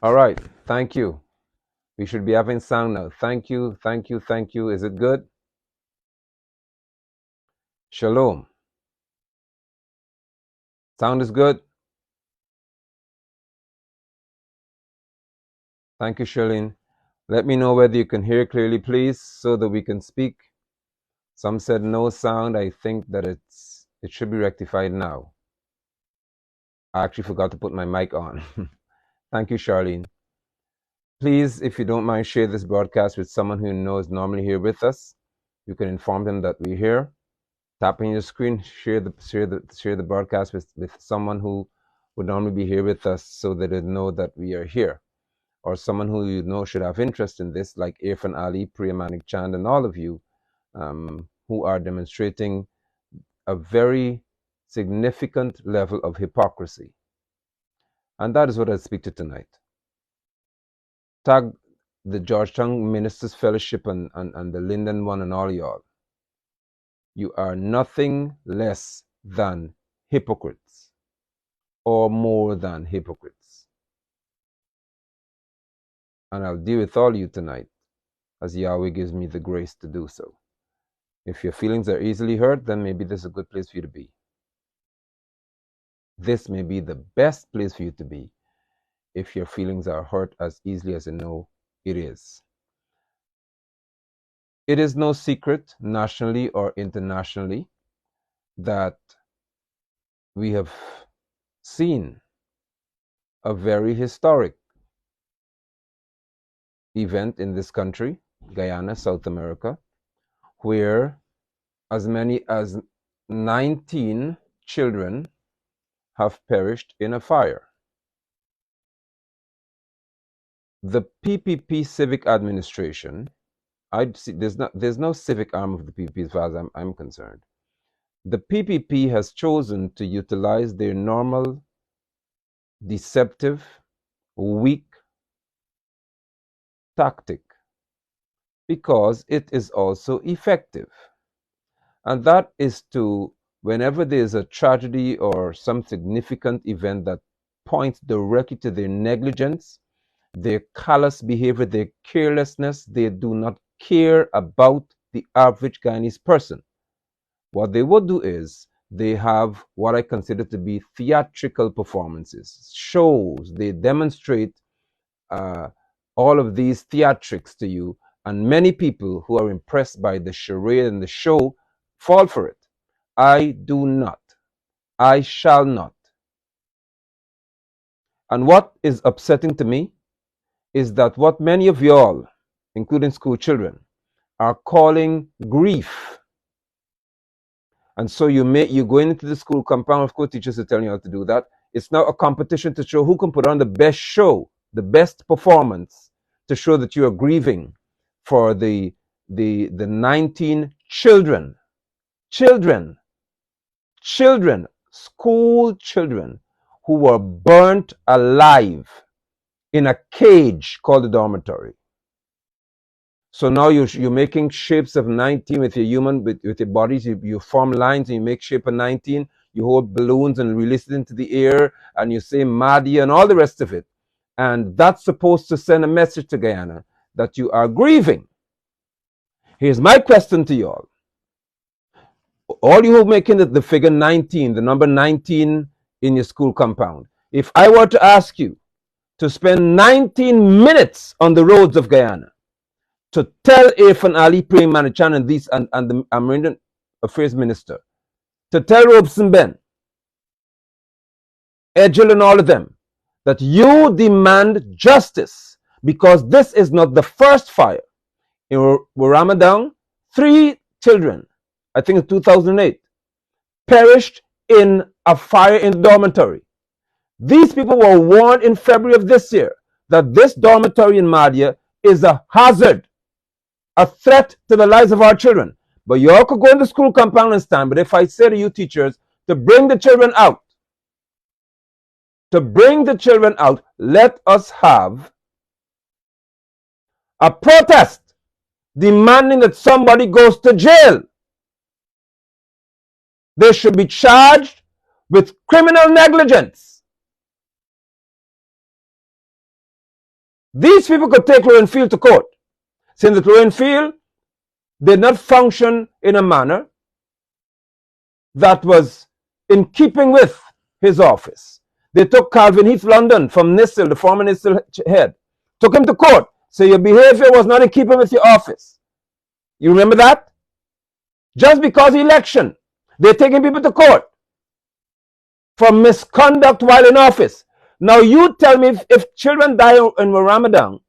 All right. Thank you. We should be having sound now. Thank you. Thank you. Thank you. Is it good? Shalom. Sound is good? Thank you, Charlene. Let me know whether you can hear clearly, please, so that we can speak. Some said no sound. I think that it should be rectified now. I actually forgot to put my mic on. Thank you, Charlene. Please, if you don't mind, share this broadcast with someone who knows normally here with us. You can inform them that we're here. Tap on your screen, share the broadcast with someone who would normally be here with us, so that they know that we are here, or someone who you know should have interest in this, like Irfan Ali, Priya Manik Chand, and all of you who are demonstrating a very significant level of hypocrisy. And that is what I speak to tonight. Tag the Georgetown Ministers Fellowship and the Linden one and all y'all. You are nothing less than hypocrites, or more than hypocrites. And I'll deal with all you tonight, as Yahweh gives me the grace to do so. If your feelings are easily hurt, then maybe this is a good place for you to be. This may be the best place for you to be if your feelings are hurt as easily as I know it is. It is no secret, nationally or internationally, that we have seen a very historic event in this country, Guyana, South America, where as many as 19 children have perished in a fire. The PPP Civic Administration, there's no civic arm of the PPP as far as I'm concerned. The PPP has chosen to utilize their normal, deceptive, weak tactic because it is also effective. And that is to, whenever there's a tragedy or some significant event that points directly to their negligence, their callous behavior, their carelessness, they do not care about the average Guyanese person. What they would do is they have what I consider to be theatrical performances, shows. They demonstrate all of these theatrics to you, and many people who are impressed by the charade and the show fall for it. I do not. I shall not. And what is upsetting to me is that what many of y'all, including school children, are calling grief. And so you go into the school compound, of course teachers are telling you how to do that. It's now a competition to show who can put on the best show, the best performance, to show that you are grieving for the 19 children, school children, who were burnt alive in a cage called the dormitory. So now you're making shapes of 19 with your human, with your bodies. You form lines and you make shape of 19. You hold balloons and release it into the air, and you say Mahdia and all the rest of it. And that's supposed to send a message to Guyana that you are grieving. Here's my question to you all. All you who are making the figure 19, the number 19 in your school compound. If I were to ask you to spend 19 minutes on the roads of Guyana, to tell Irfan Ali, Prem Manichan, and the American Affairs Minister, to tell Robeson Ben, Edgel, and all of them, that you demand justice, because this is not the first fire. In Ramadan, 3 children, I think in 2008, perished in a fire in the dormitory. These people were warned in February of this year that this dormitory in Mahdia is a hazard, a threat to the lives of our children. But you all could go in the school compound and stand. But if I say to you teachers to bring the children out, let us have a protest demanding that somebody goes to jail. They should be charged with criminal negligence. These people could take Lowenfield to court, saying that Lowenfield did not function in a manner that was in keeping with his office. They took Calvin Heath London from NISIL, the former NISIL head, took him to court, say your behavior was not in keeping with your office. You remember that? Just because election, they're taking people to court for misconduct while in office. Now you tell me if children die in Ramadan,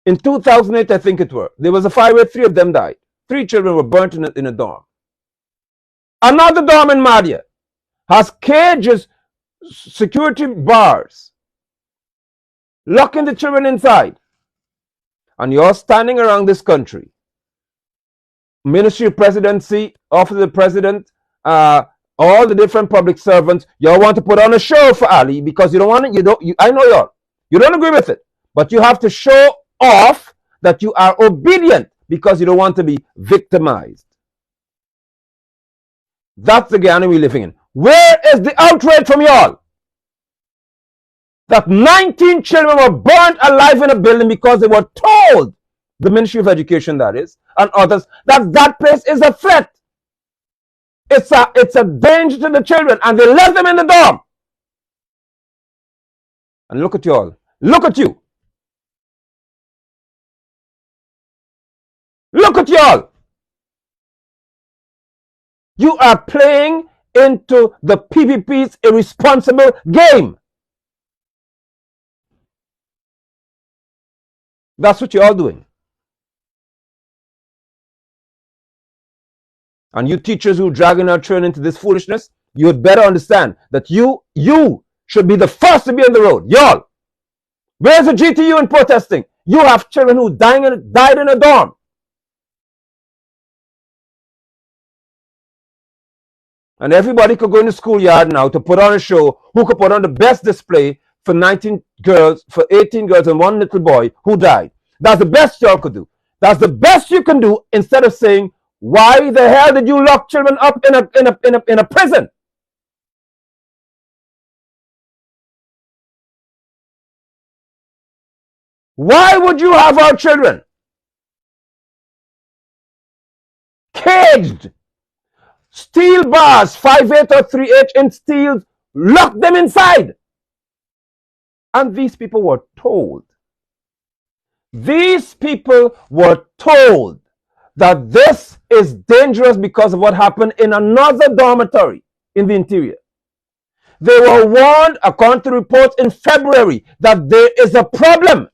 in 2008 I think it were, there was a fire where 3 of them died. 3 children were burnt in a dorm. Another dorm in Mahdia has cages, security bars, locking the children inside. And you're standing around this country, Ministry of Presidency, Office of the President, all the different public servants, y'all want to put on a show for Ali because you don't want it, I know y'all, you don't agree with it, but you have to show off that you are obedient because you don't want to be victimized. That's the Guyana we're living in. Where is the outrage from y'all? That 19 children were burnt alive in a building because they were told, the Ministry of Education that is, and others, that that place is a threat. It's a danger to the children, and they left them in the dorm. And look at you all. Look at you. Look at you all. You are playing into the PPP's irresponsible game. That's what you're all doing. And you teachers who are dragging our children into this foolishness, you had better understand that you should be the first to be on the road. Y'all, where's the GTU in protesting? You have children who died in a dorm. And everybody could go in the schoolyard now to put on a show who could put on the best display for 19 girls, for 18 girls and 1 little boy who died. That's the best y'all could do. That's the best you can do instead of saying, why the hell did you lock children up in a prison? Why would you have our children caged? Steel bars, 5/8 or 3/8 inch steel, lock them inside. And these people were told. These people were told that this is dangerous because of what happened in another dormitory in the interior. They were warned, according to reports in February, that there is a problem.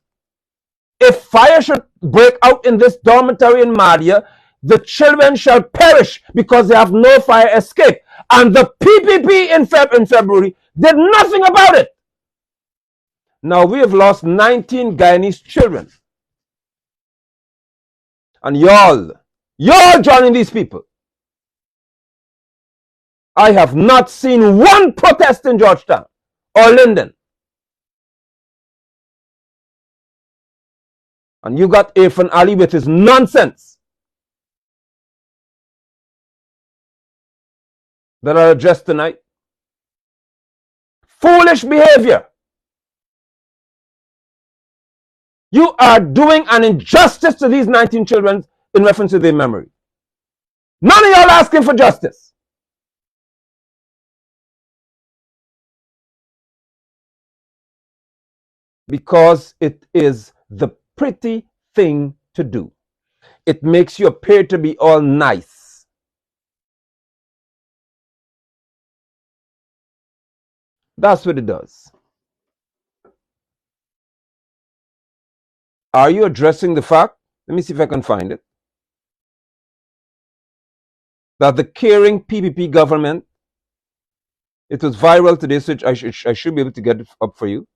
If fire should break out in this dormitory in Mahdia, the children shall perish because they have no fire escape. And the PPP in February did nothing about it. Now we have lost 19 Guyanese children. And y'all joining these people. I have not seen one protest in Georgetown or Linden. And you got Irfan Ali with his nonsense that are addressed tonight. Foolish behavior. You are doing an injustice to these 19 children in reference to their memory. None of y'all asking for justice. Because it is the pretty thing to do. It makes you appear to be all nice. That's what it does. Are you addressing the fact? Let me see if I can find it. That the caring PPP government, it was viral today, so I should be able to get it up for you.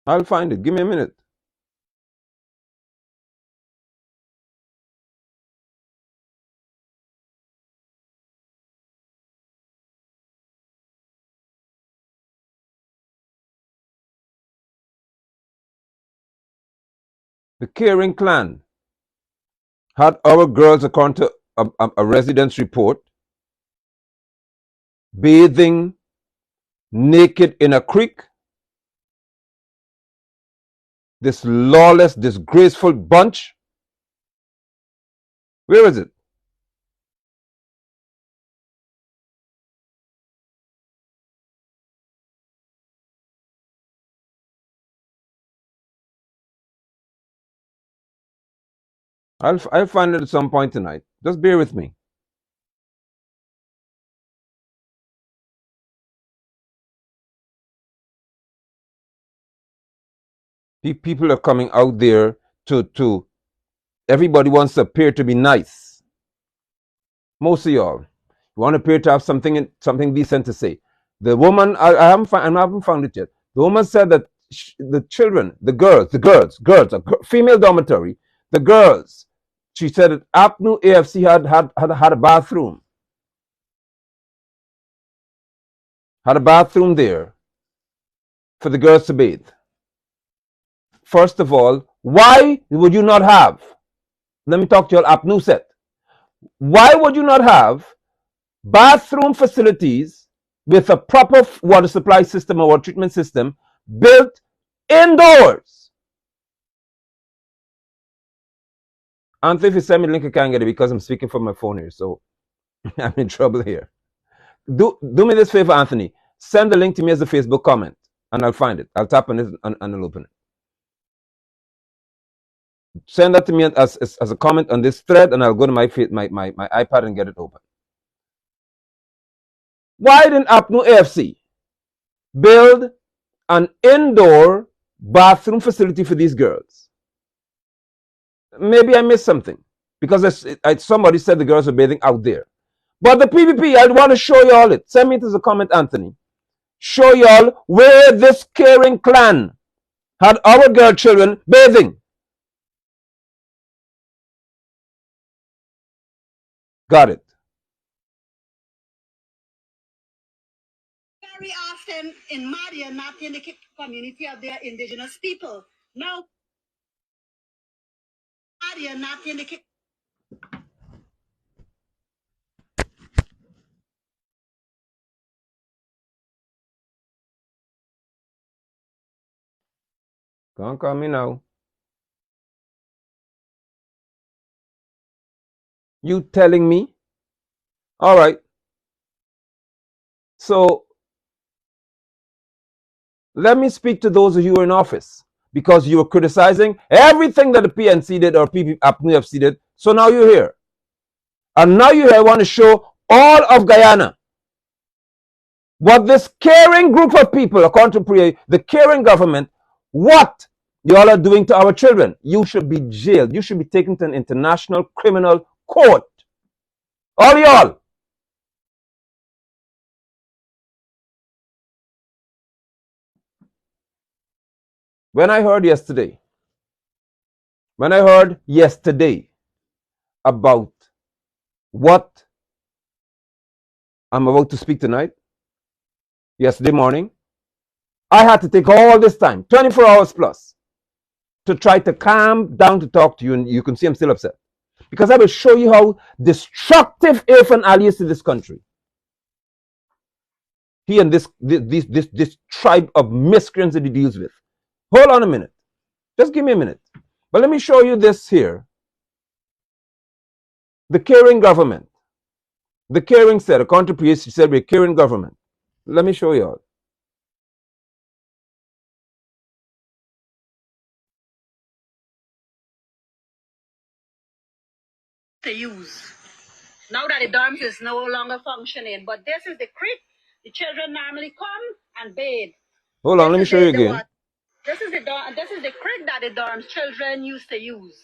I'll find it. Give me a minute. The caring clan had our girls, according to a residence report, bathing naked in a creek. This lawless, disgraceful bunch. Where is it? I'll find it at some point tonight. Just bear with me. People are coming out there to everybody wants to appear to be nice. Most of y'all want to appear to have something decent to say. The woman, I haven't found it yet. The woman said that the children, the girls, a female dormitory, the girls. She said that Apnu AFC had a bathroom, there for the girls to bathe. First of all, why would you not have? Let me talk to you all Apnu set. Why would you not have bathroom facilities with a proper water supply system or water treatment system built indoors? Anthony, if you send me the link, I can't get it because I'm speaking from my phone here, so I'm in trouble here. Do me this favor, Anthony. Send the link to me as a Facebook comment, and I'll find it. I'll tap on it and I'll open it. Send that to me as a comment on this thread, and I'll go to my iPad and get it open. Why didn't Apnu AFC build an indoor bathroom facility for these girls? Maybe I missed something because somebody said the girls are bathing out there. But the PPP, I want to show you all it. Send me to the comment, Anthony. Show y'all where this caring clan had our girl children bathing. Got it. Very often in Mahdia, not in the community of their indigenous people. Now, Mahdia, not in the Don't call me now. You telling me? All right. So let me speak to those of you who are in office because you were criticizing everything that the PNC did or PPFC did. So now you're here. And now you're here, I want to show all of Guyana what this caring group of people, according to the caring government, what y'all are doing to our children. You should be jailed. You should be taken to an international criminal court. All y'all. When I heard yesterday about what I'm about to speak tonight, yesterday morning, I had to take all this time, 24 hours plus, to try to calm down to talk to you, and you can see I'm still upset. Because I will show you how destructive Irfan Ali is to this country. He and this tribe of miscreants that he deals with. Hold on a minute. Just give me a minute. But let me show you this here. The caring government. The caring said, according to Priest, she said we're caring government. Let me show you all. to use. Now that the dorms is no longer functioning, but this is the creek. The children normally come and bathe. Hold on, let me show you again. This is the creek that the dorms children used to use.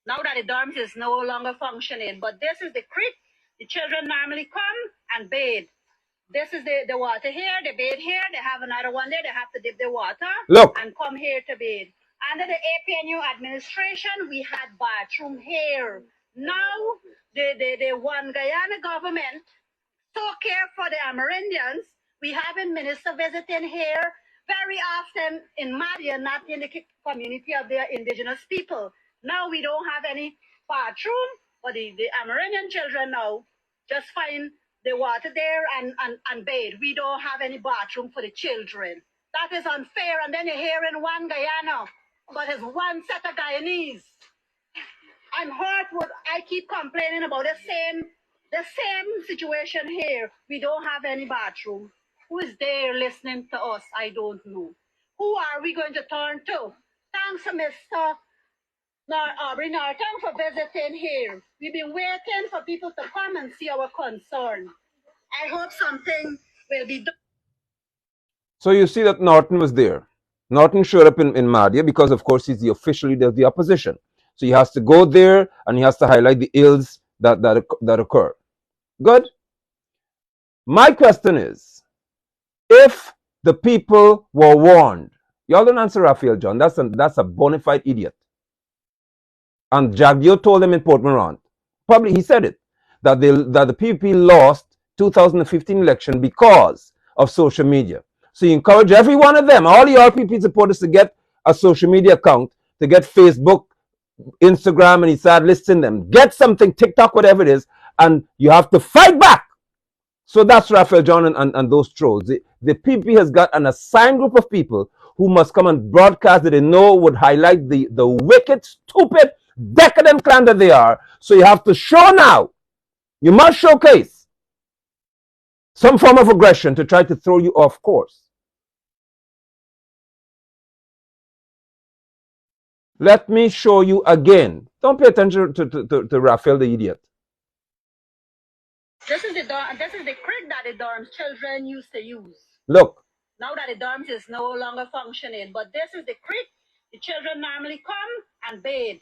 Now that the dorms is no longer functioning, but this is the creek. The children normally come and bathe. This is the water here. They bathe here. They have another one there. They have to dip the water. Look. And come here to bathe. Under the APNU administration, we had bathroom here. Now, the one Guyana government took care for the Amerindians. We have a minister visiting here very often in Mahdia, not in the community of their indigenous people. Now we don't have any bathroom. But the Amerindian children now just find the water there and bathe. We don't have any bathroom for the children. That is unfair. And then you're hearing one Guyana, but it's one set of Guyanese. I'm hurt with, I keep complaining about the same situation here. We don't have any bathroom. Who is there listening to us? I don't know. Who are we going to turn to? Thanks, Mr. Aubrey Norton, for visiting here. We've been waiting for people to come and see our concern. I hope something will be done. So you see that Norton was there. Norton showed up in Mahdia because, of course, he's the official leader of the opposition. So he has to go there and he has to highlight the ills that occur. Good? My question is, if the people were warned, y'all don't answer Raphael John, that's a bona fide idiot. And Jagdio told him in Port Morant, probably he said it, that the PPP lost 2015 election because of social media. So you encourage every one of them, all the RPP supporters, to get a social media account, to get Facebook, Instagram, and he started listing them. Get something, TikTok, whatever it is, and you have to fight back. So that's Raphael John and those trolls. The PPP has got an assigned group of people who must come and broadcast that they know would highlight the wicked, stupid, decadent clan that they are. So you have to show now. You must showcase some form of aggression to try to throw you off course. Let me show you again. Don't pay attention to Raphael the idiot. This is the creek that the dorms children used to use. Look. Now that the dorms is no longer functioning, but this is the creek. The children normally come and bathe.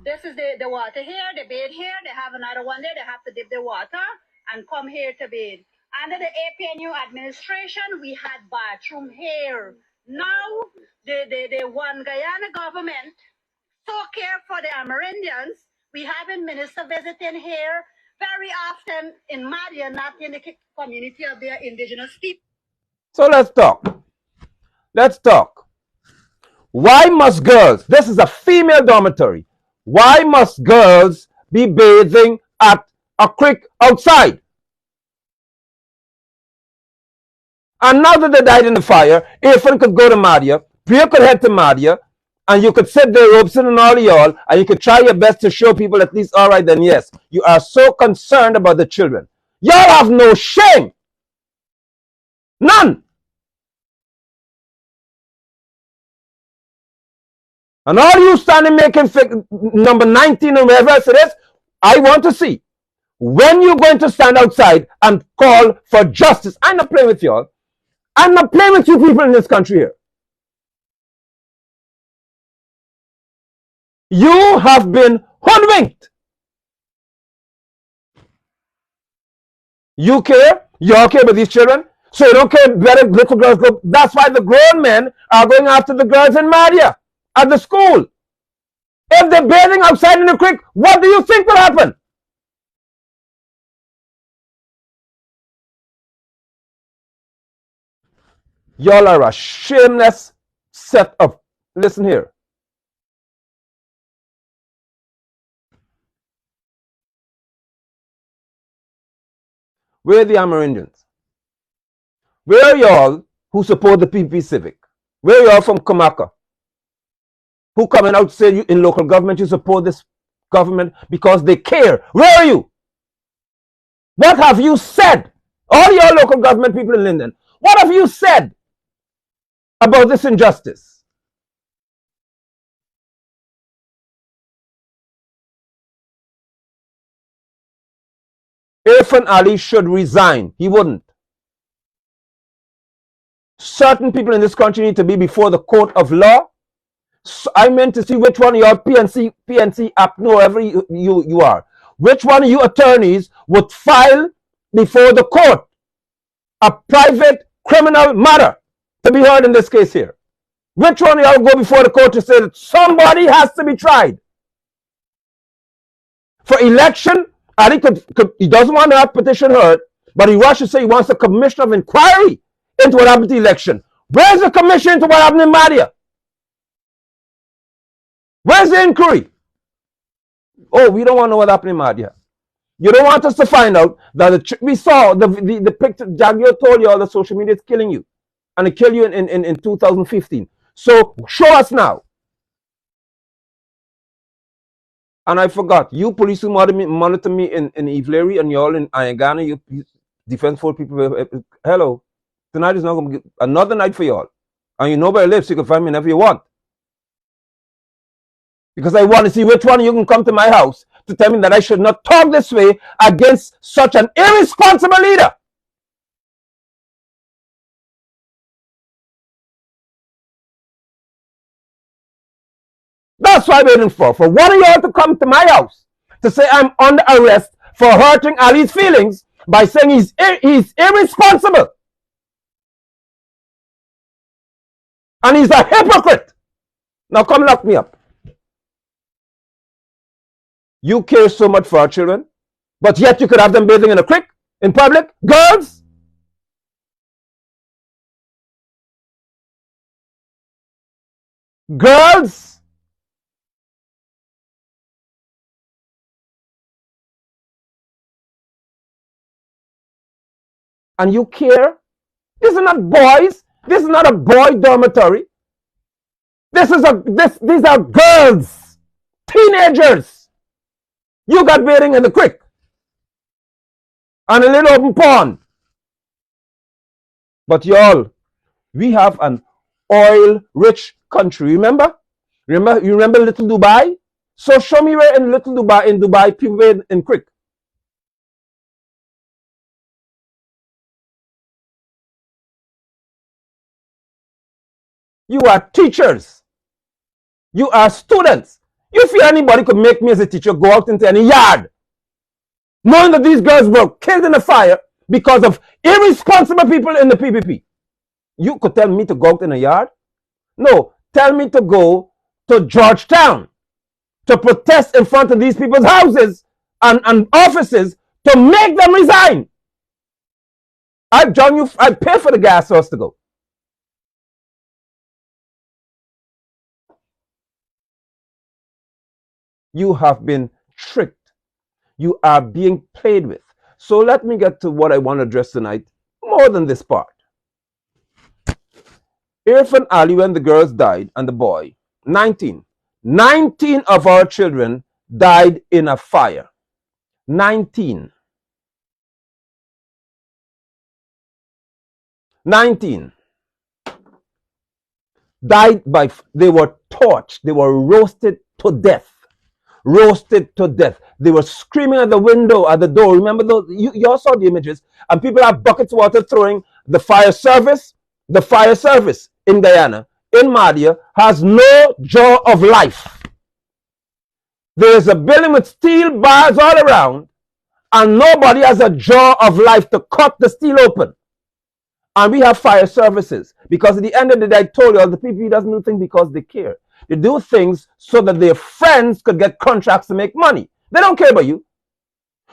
This is the water here. They bathe here. They have another one there. They have to dip the water and come here to bathe. Under the APNU administration, we had bathroom here. Now the one Guyana government so care for the Amerindians. We have a minister visiting here very often in Mahdia, not in the community of their indigenous people. So let's talk. Let's talk. Why must girls, this is a female dormitory, why must girls be bathing at a creek outside? And now that they died in the fire, Irfan could go to Mahdia, Priya could head to Mahdia, and you could sit there, Robeson and all y'all, and you could try your best to show people at least, all right, then yes, you are so concerned about the children. Y'all have no shame. None. And all you standing making number 19 or wherever else it is, I want to see when you're going to stand outside and call for justice. I'm not playing with y'all. I'm not playing with you people in this country here. You have been hoodwinked. You care? You all care about these children? So you don't care where little girls go. That's why the grown men are going after the girls in Mahdia at the school. If they're bathing outside in the creek, what do you think will happen? Y'all are a shameless set of, listen here. Where are the Amerindians? Where are y'all who support the PP Civic? Where are y'all from Kamaka? Who coming out say you in local government you support this government because they care? Where are you? What have you said? All your local government people in Linden, what have you said about this injustice? Irfan Ali should resign. He wouldn't. Certain people in this country need to be before the court of law. So I meant to see which one of your PNC app, whoever you are, which one of you attorneys would file before the court a private criminal matter to be heard in this case here. Which one of y'all go before the court to say that somebody has to be tried? For election, Ali he doesn't want that petition heard, but he rushes to say he wants a commission of inquiry into what happened to the election. Where's the commission into what happened in Mahdia? Where's the inquiry? Oh, we don't want to know what happened in Mahdia. You don't want us to find out that we saw the picture. Jagio told you all the social media is killing you, and it killed you in 2015. So show us now. And I forgot, you police who monitor me in Ivlery and you all in Ayagana, you defense force people. Hello, tonight is not going to be another night for y'all. And you know where I live, so you can find me whenever you want. Because I want to see which one of you can come to my house to tell me that I should not talk this way against such an irresponsible leader. That's what I'm waiting for one of y'all to come to my house to say I'm under arrest for hurting Ali's feelings by saying he's irresponsible. And he's a hypocrite. Now come lock me up. You care so much for our children, but yet you could have them bathing in a creek in public. Girls! Girls! And you care? These are not boys. This is not a boy dormitory. These are girls, teenagers. You got bathing in the creek and a little open pond. But y'all, we have an oil-rich country. Remember? You remember Little Dubai? So show me where in Little Dubai, in Dubai, people bathe in creek. You are teachers. You are students. You feel anybody could make me as a teacher go out into any yard, knowing that these girls were killed in a fire because of irresponsible people in the PPP. You could tell me to go out in a yard? No, tell me to go to Georgetown to protest in front of these people's houses and offices to make them resign. I pay for the gas source to go. You have been tricked. You are being played with. So let me get to what I want to address tonight, more than this part. Irfan Ali, when the girls died, and the boy, 19 of our children died in a fire. 19. Died by, they were torched, they were roasted to death. They were screaming at the window, at the door. Remember those? You all saw the images. And people have buckets of water throwing. The fire service in Guyana, in Mahdia, has no jaw of life. There is a building with steel bars all around, and nobody has a jaw of life to cut the steel open. And we have fire services. Because at the end of the day, I told you all, the people doesn't do things because they care. They do things so that their friends could get contracts to make money. They don't care about you.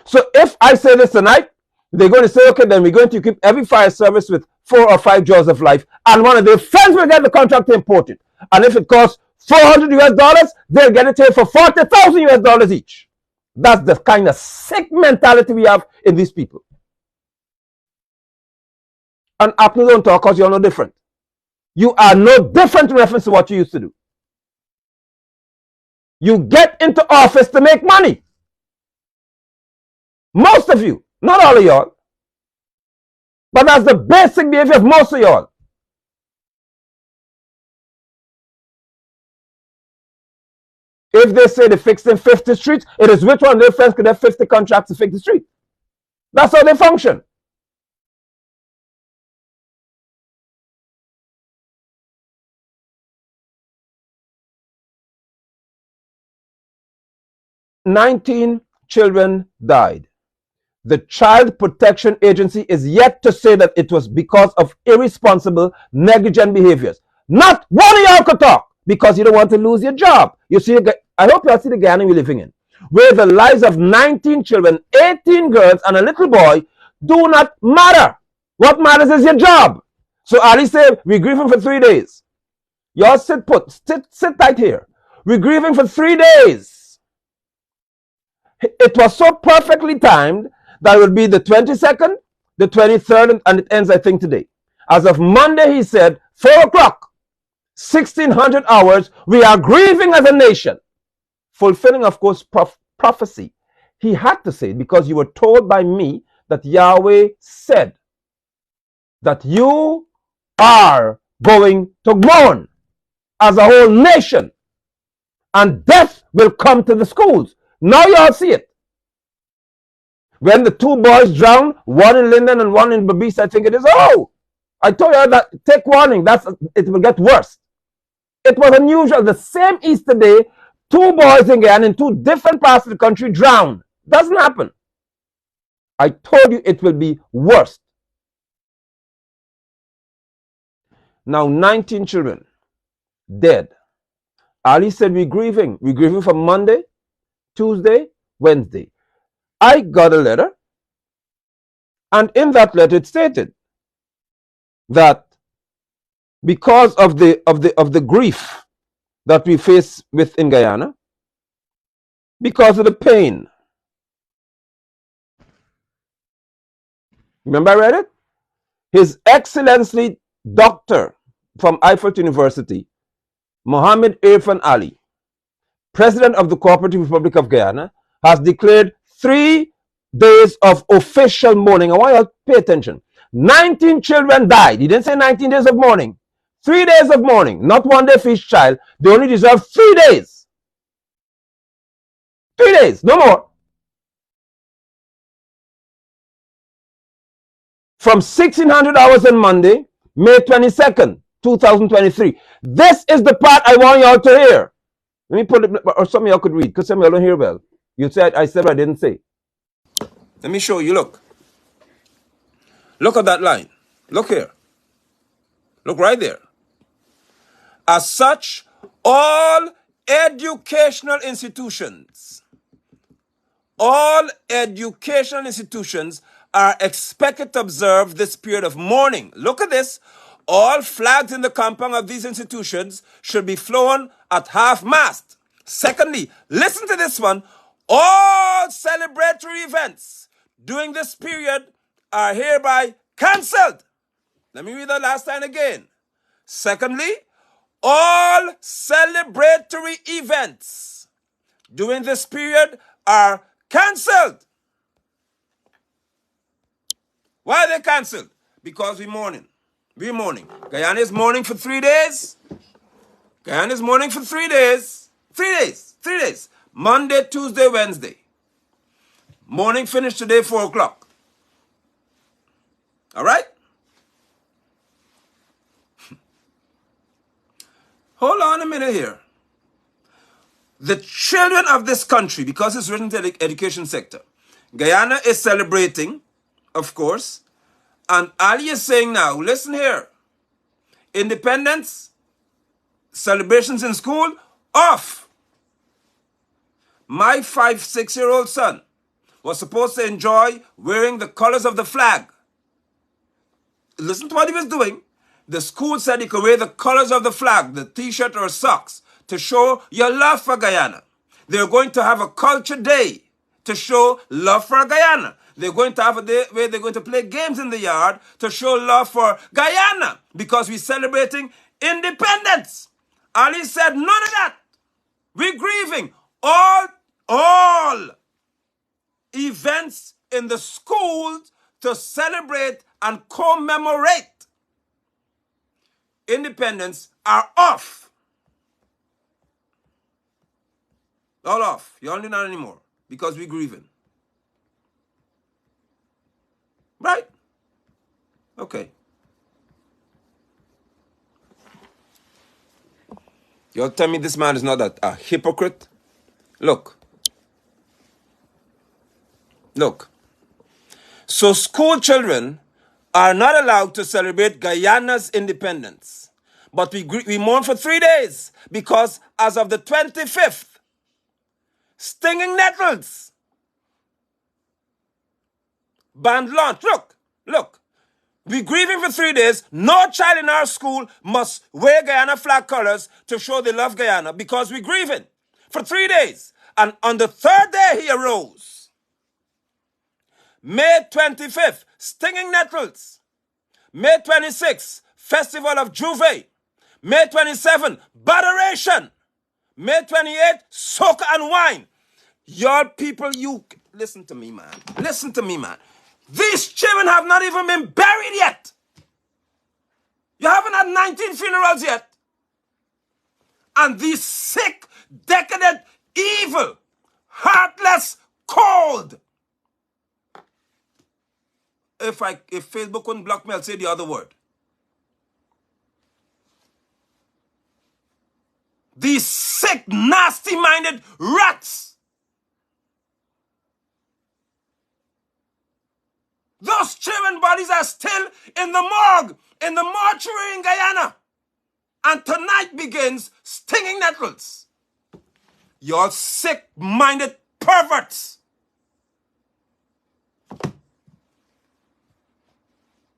So if I say this tonight, they're going to say, okay, then we're going to equip every fire service with 4 or 5 jaws of life, and one of their friends will get the contract to import it. And if it costs $400, they'll get it here for $40,000 each. That's the kind of sick mentality we have in these people. And Apple don't talk because you're no different. You are no different in reference to what you used to do. You get into office to make money. Most of you, not all of y'all. But that's the basic behavior of most of y'all. If they say they fixed in 50 streets, it is which one of their friends could have 50 contracts to fix the street. That's how they function. "19 children died. The Child Protection Agency is yet to say that it was because of irresponsible, negligent behaviors. Not one of y'all could talk because you don't want to lose your job. You see, I hope y'all see the Guyana we're living in, where the lives of 19 children, 18 girls, and a little boy do not matter. What matters is your job. So Ali said, we're grieving for 3 days. Y'all sit tight here. We're grieving for 3 days. It was so perfectly timed that it would be the 22nd, the 23rd, and it ends, I think, today. As of Monday, he said, 4 o'clock, 1600 hours, we are grieving as a nation. Fulfilling, of course, prophecy. He had to say it because you were told by me that Yahweh said that you are going to mourn as a whole nation and death will come to the schools. Now you all see it. When the 2 boys drowned, one in Linden and one in Babis, I think it is. Oh, I told you that. Take warning. It will get worse. It was unusual. The same Easter day, 2 boys again in 2 different parts of the country drowned. Doesn't happen. I told you it will be worse. Now 19 children dead. Ali said we're grieving. We're grieving from Monday, Tuesday, Wednesday. I got a letter, and in that letter it stated that because of the grief that we face in Guyana, because of the pain. Remember I read it? His Excellency Doctor from Eiffel University, Mohammed Irfan Ali, President of the Cooperative Republic of Guyana, has declared 3 days of official mourning. I want you to pay attention. 19 children died. He didn't say 19 days of mourning. 3 days of mourning, not 1 day for each child. They only deserve 3 days. 3 days, no more. From 1600 hours on Monday, May 22nd, 2023. This is the part I want y'all to hear. Let me put it, or some of y'all could read, because some of y'all don't hear well. You said I said what I didn't say. Let me show you. Look. Look at that line. Look here. Look right there. As such, all educational institutions are expected to observe this period of mourning. Look at this. All flags in the compound of these institutions should be flown at half-mast. Secondly, listen to this one. All celebratory events during this period are hereby cancelled. Let me read that last line again. Secondly, all celebratory events during this period are cancelled. Why are they cancelled? Because we're mourning. We're mourning. Guyana is mourning for 3 days. Guyana is mourning for 3 days. 3 days. 3 days. Monday, Tuesday, Wednesday. Mourning finished today, 4 o'clock. All right? Hold on a minute here. The children of this country, because it's written to the education sector, Guyana is celebrating, of course, and Ali is saying now, listen here, independence, celebrations in school, off. My 5-6-year-old son was supposed to enjoy wearing the colors of the flag. Listen to what he was doing. The school said he could wear the colors of the flag, the t-shirt or socks, to show your love for Guyana. They're going to have a culture day to show love for Guyana. They're going to have a day where they're going to play games in the yard to show love for Guyana because we're celebrating independence. Ali said, none of that. We're grieving. All events in the schools to celebrate and commemorate independence are off. All off. You don't do that anymore because we're grieving. Right? Okay. You'll tell me this man is not a hypocrite? Look. Look. So school children are not allowed to celebrate Guyana's independence. But we mourn for 3 days because as of the 25th, Stinging Nettles band launch. Look. We're grieving for 3 days. No child in our school must wear Guyana flag colors to show they love Guyana because we're grieving for 3 days. And on the third day he arose. May 25th, stinging nettles. May 26th, festival of Juve. May 27th, botheration. May 28th, soca and wine. Your people, you listen to me, man. Listen to me, man. These children have not even been buried yet. You haven't had 19 funerals yet. And these sick, decadent, evil, heartless, cold. If Facebook wouldn't block me, I'll say the other word. These sick, nasty-minded rats. Those children bodies are still in the morgue, in the mortuary in Guyana. And tonight begins stinging nettles. You're sick-minded perverts.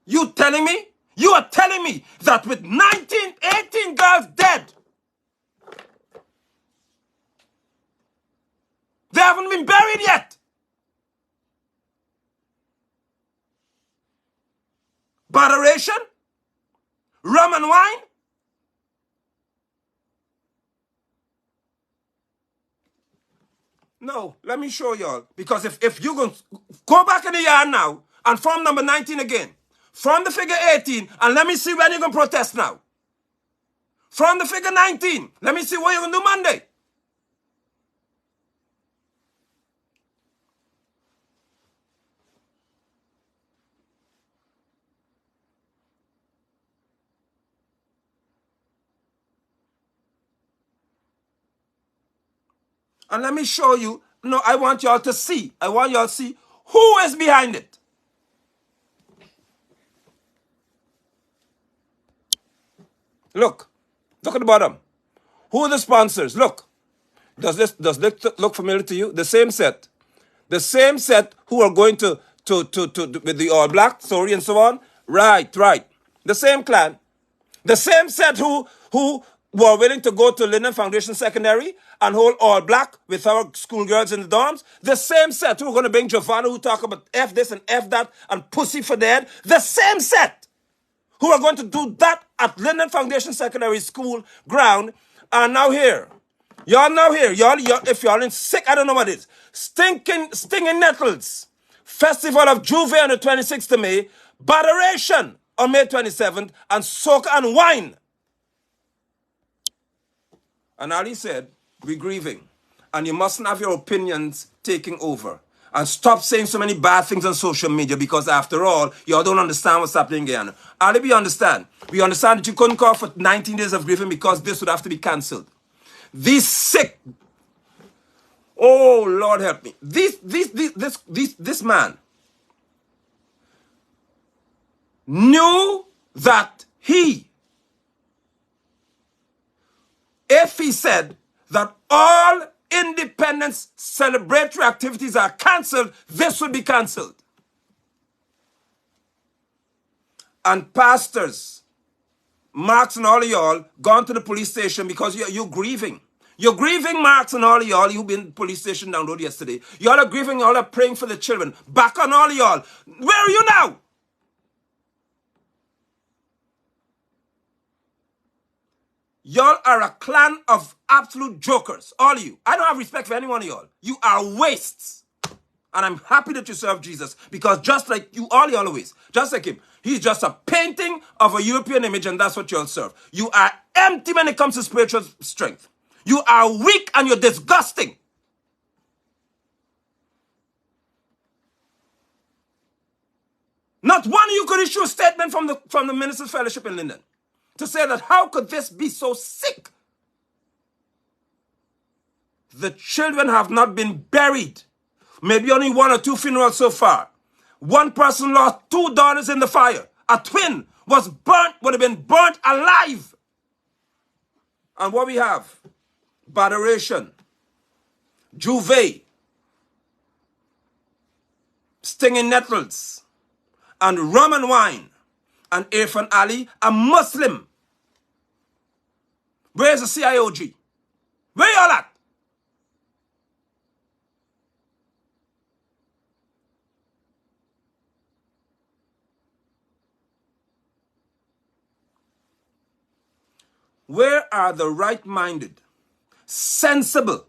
You are telling me that with 18 girls dead, they haven't been buried yet. Botheration? Rum and wine? No, let me show y'all. Because if you go back in the yard now and form number 19 again, from the figure 18, and let me see when you're going to protest now. From the figure 19, let me see what you're going to do Monday. And let me show you. No, I want y'all to see. I want y'all to see who is behind it. Look. Look at the bottom. Who are the sponsors? Look. Does this look familiar to you? The same set. The same set who are going to with the All Black story and so on. Right. The same clan. The same set who were willing to go to Linden Foundation Secondary and hold All Black with our schoolgirls in the dorms. The same set who are going to bring Giovanna who talk about F this and F that and pussy for dead. The same set who are going to do that at Linden Foundation Secondary School ground are now here. Y'all now here. Y'all, if y'all in sick, I don't know what it is. Stinging nettles. Festival of Juve on the 26th of May. Botheration on May 27th. And soca and wine. And Ali said, we're grieving. And you mustn't have your opinions taking over. And stop saying so many bad things on social media because after all, y'all don't understand what's happening in Guyana. Ali, we understand. We understand that you couldn't call for 19 days of grieving because this would have to be cancelled. These sick... Oh, Lord help me. This man knew that if he said that all independence celebratory activities are cancelled, this would be cancelled. And pastors, Marks and all of y'all, gone to the police station because you're grieving. You're grieving, Marks and all of y'all. You've been to the police station down the road yesterday. Y'all are grieving, y'all are praying for the children. Back on all of y'all. Where are you now? Y'all are a clan of absolute jokers. All of you. I don't have respect for any one of y'all. You are wastes. And I'm happy that you serve Jesus. Because just like you, all y'all are wastes. Just like him. He's just a painting of a European image and that's what y'all serve. You are empty when it comes to spiritual strength. You are weak and you're disgusting. Not one of you could issue a statement from the Ministers' Fellowship in Linden to say that how could this be so sick? The children have not been buried. Maybe only 1 or 2 funerals so far. One person lost 2 daughters in the fire. A twin would have been burnt alive. And what we have? Botheration, Juve, stinging nettles, and rum and wine, and Irfan Ali, a Muslim. Where's the CIOG? Where y'all at? Where are the right-minded, sensible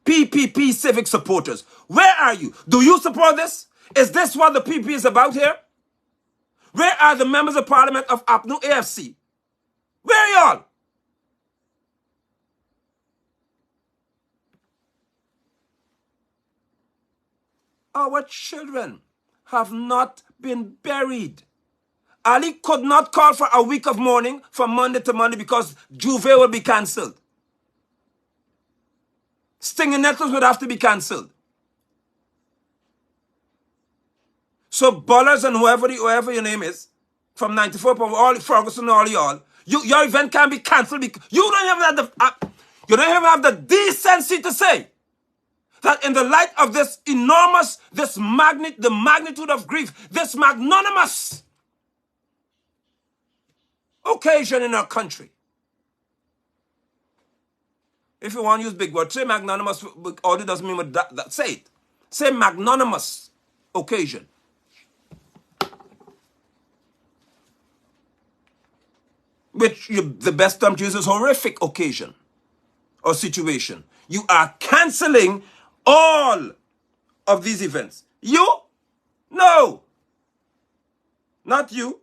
PPP civic supporters? Where are you? Do you support this? Is this what the PPP is about here? Where are the members of parliament of APNU AFC? Where are y'all? Our children have not been buried. Ali could not call for a week of mourning from Monday to Monday because Juve will be cancelled. Stinging Nettles would have to be cancelled. So Bullers and whoever your name is, from 94, all Ferguson, all y'all, your event can be cancelled because you don't even have the decency to say that in the light of this enormous, the magnitude of grief, this magnanimous occasion in our country. If you want to use big words, say magnanimous, or it doesn't mean what that say it. Say magnanimous occasion. Which the best term to use is horrific occasion or situation. You are cancelling all of these events. You? No. Not you.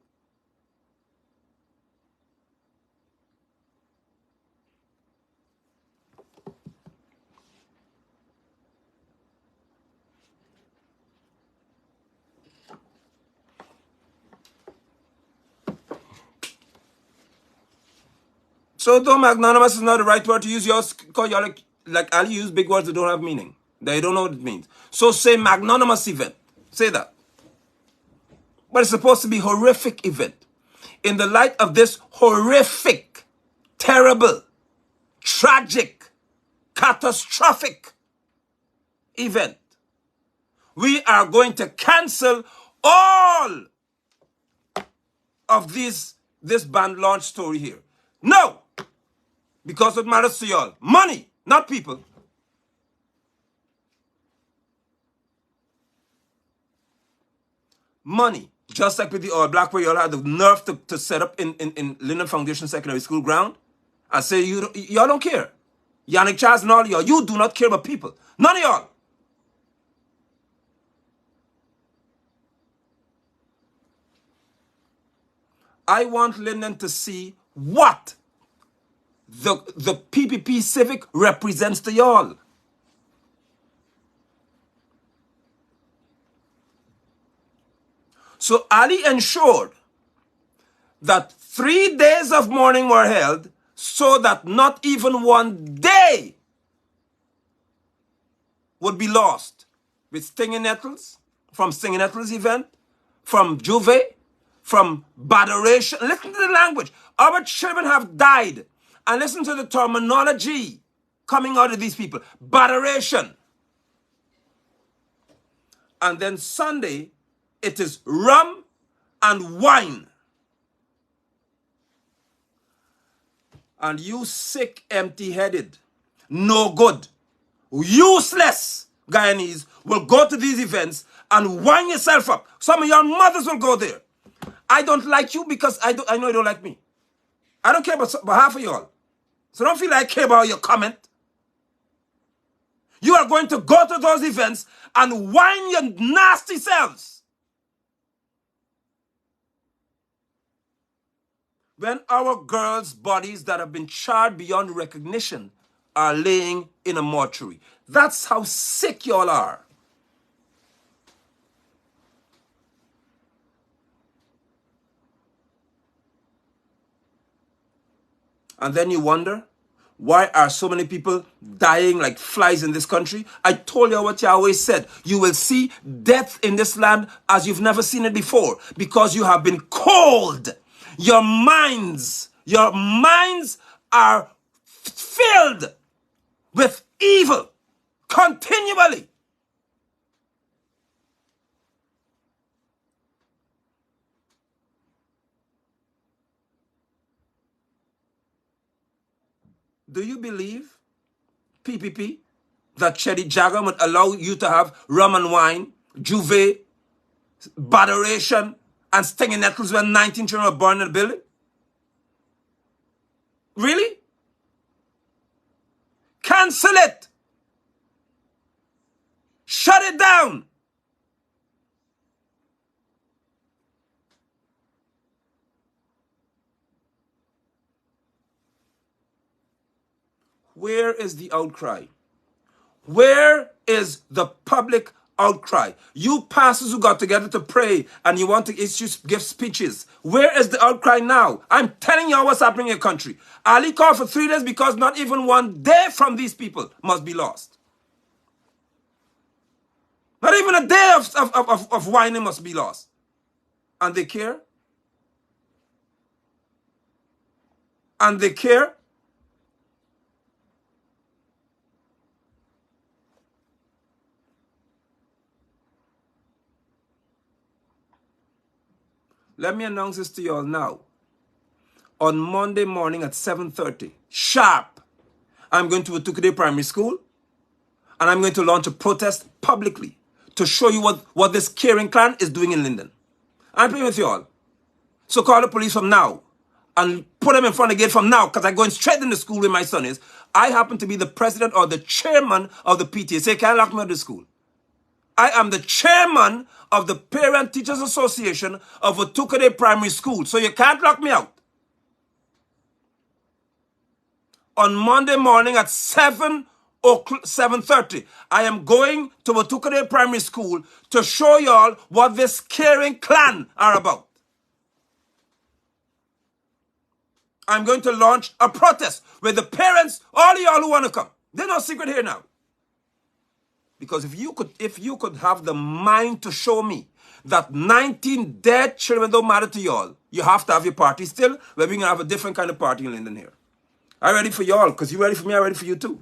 So though magnanimous is not the right word to use, yours, call you like Ali use big words that don't have meaning. They don't know what it means. So say magnanimous event. Say that. But it's supposed to be horrific event. In the light of this horrific, terrible, tragic, catastrophic event, we are going to cancel all of this band launch story here. No! Because it matters to y'all. Money, not people. Money. Just like with the All Black, where y'all had the nerve to set up in Linden Foundation Secondary School ground and say y'all don't care. Yannick Charles and all y'all, you do not care about people. None of y'all. I want Linden to see what the PPP Civic represents to y'all. So Ali ensured that 3 days of mourning were held so that not even one day would be lost with Stinging Nettles, from Stinging Nettles event, from Juve, from Baderation. Listen to the language. Our children have died. And listen to the terminology coming out of these people. Baderation. And then Sunday, it is rum and wine. And you sick, empty-headed, no good, useless Guyanese will go to these events and wind yourself up. Some of your mothers will go there. I don't like you because I know you don't like me. I don't care about half of y'all. So don't feel like I care about your comment. You are going to go to those events and whine your nasty selves. When our girls' bodies that have been charred beyond recognition are laying in a mortuary. That's how sick y'all are. And then you wonder, why are so many people dying like flies in this country? I told you what Yahweh said. You will see death in this land as you've never seen it before, because you have been cold. Your minds are filled with evil continually. Do you believe, PPP, that Chetty Jagger would allow you to have rum and wine, Juve, Baderation, and Stinging Nettles when 19 children were born in the building? Really? Cancel it. Shut it down. Where is the outcry? Where is the public outcry? You pastors who got together to pray and you want to give speeches. Where is the outcry now? I'm telling you what's happening in your country. Ali called for 3 days because not even one day from these people must be lost. Not even a day of whining must be lost. And they care? And they care? Let me announce this to you all now. On Monday morning at 7:30, sharp, I'm going to Utukade Primary School and I'm going to launch a protest publicly to show you what this caring clan is doing in Linden. I'm playing with you all. So call the police from now and put them in front of the gate from now because I'm going straight in the school where my son is. I happen to be the president or the chairman of the PTA. Say, can't lock me out of the school. I am the chairman of the Parent Teachers Association of Utukade Primary School. So you can't lock me out. On Monday morning at 7:30, I am going to Utukade Primary School to show y'all what this caring clan are about. I'm going to launch a protest with the parents, all of y'all who want to come. There's no secret here now. Because if you could have the mind to show me that 19 dead children don't matter to y'all, you have to have your party still, where we can have a different kind of party in Linden here. I'm ready for y'all, because you ready for me, I'm ready for you too.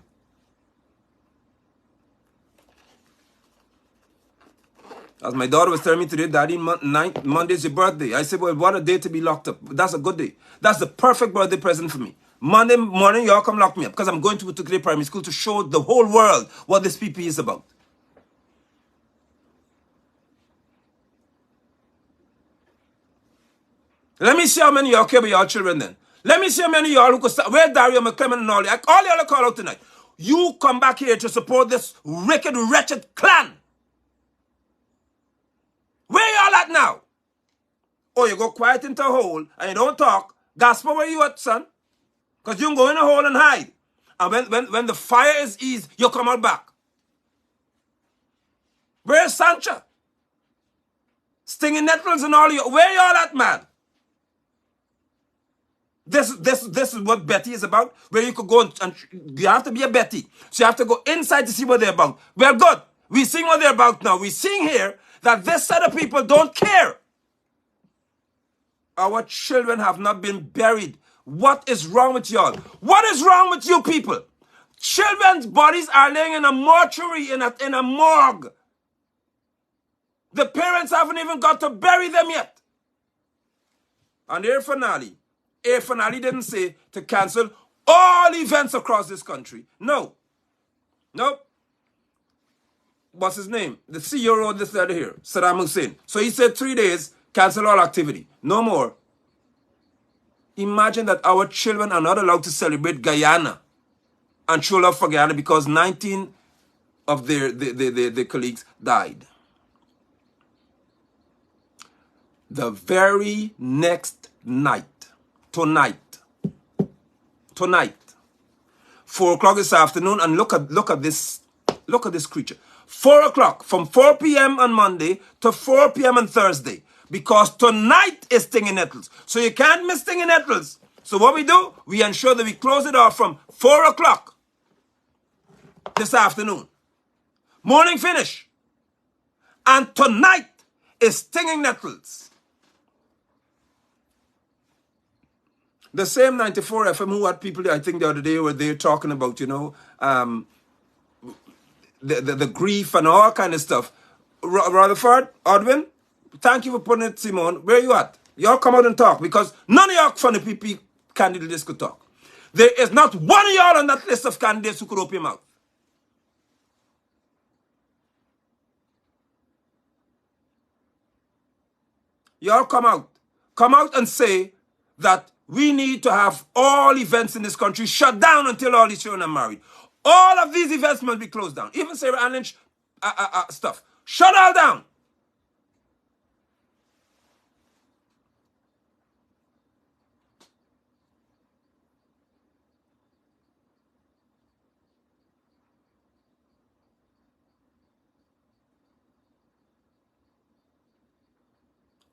As my daughter was telling me today, Daddy, Monday's your birthday. I said, well, what a day to be locked up. That's a good day. That's the perfect birthday present for me. Monday morning, y'all come lock me up, because I'm going to Utukade Primary School to show the whole world what this PP is about. Let me see how many of y'all care about y'all children then. Let me see how many of y'all who could start. Where Dario, McClement, and all y'all? All y'all call out tonight. You come back here to support this wicked, wretched clan. Where y'all at now? Oh, you go quiet into a hole and you don't talk. Gasper, where you at, son? Because you can go in a hole and hide. And when the fire is eased, you come out back. Where's Sancha? Stinging nettles and all you. Where y'all at, man? This is what Betty is about, where you could go and you have to be a Betty. So you have to go inside to see what they're about. Well, good. We're seeing what they're about now. We're seeing here that this set of people don't care. Our children have not been buried. What is wrong with y'all? What is wrong with you people? Children's bodies are laying in a mortuary, in a morgue. The parents haven't even got to bury them yet. And Air Finale didn't say to cancel all events across this country. No. Nope. What's his name? The CEO wrote this letter here, Saddam Hussein. So he said 3 days, cancel all activity. No more. Imagine that our children are not allowed to celebrate Guyana and show love for Guyana because 19 of their colleagues died. The very next night, tonight, 4 o'clock this afternoon, and look at this creature. 4 o'clock, from 4 p.m. on Monday to 4 p.m. on Thursday, because tonight is Stinging Nettles. So you can't miss Stinging Nettles. So what we do, we ensure that we close it off from 4 o'clock this afternoon. Morning finish. And tonight is Stinging Nettles. The same 94 FM who had people, I think the other day, were there talking about, the grief and all kind of stuff. Rutherford, Odwin, thank you for putting it, Simone. Where you at? Y'all come out and talk, because none of y'all from the PP candidates could talk. There is not one of y'all on that list of candidates who could open your mouth. Y'all come out. Come out and say that We need to have all events in this country shut down until all these children are married. All of these events must be closed down. Even Sarah Ann Lynch stuff. Shut all down.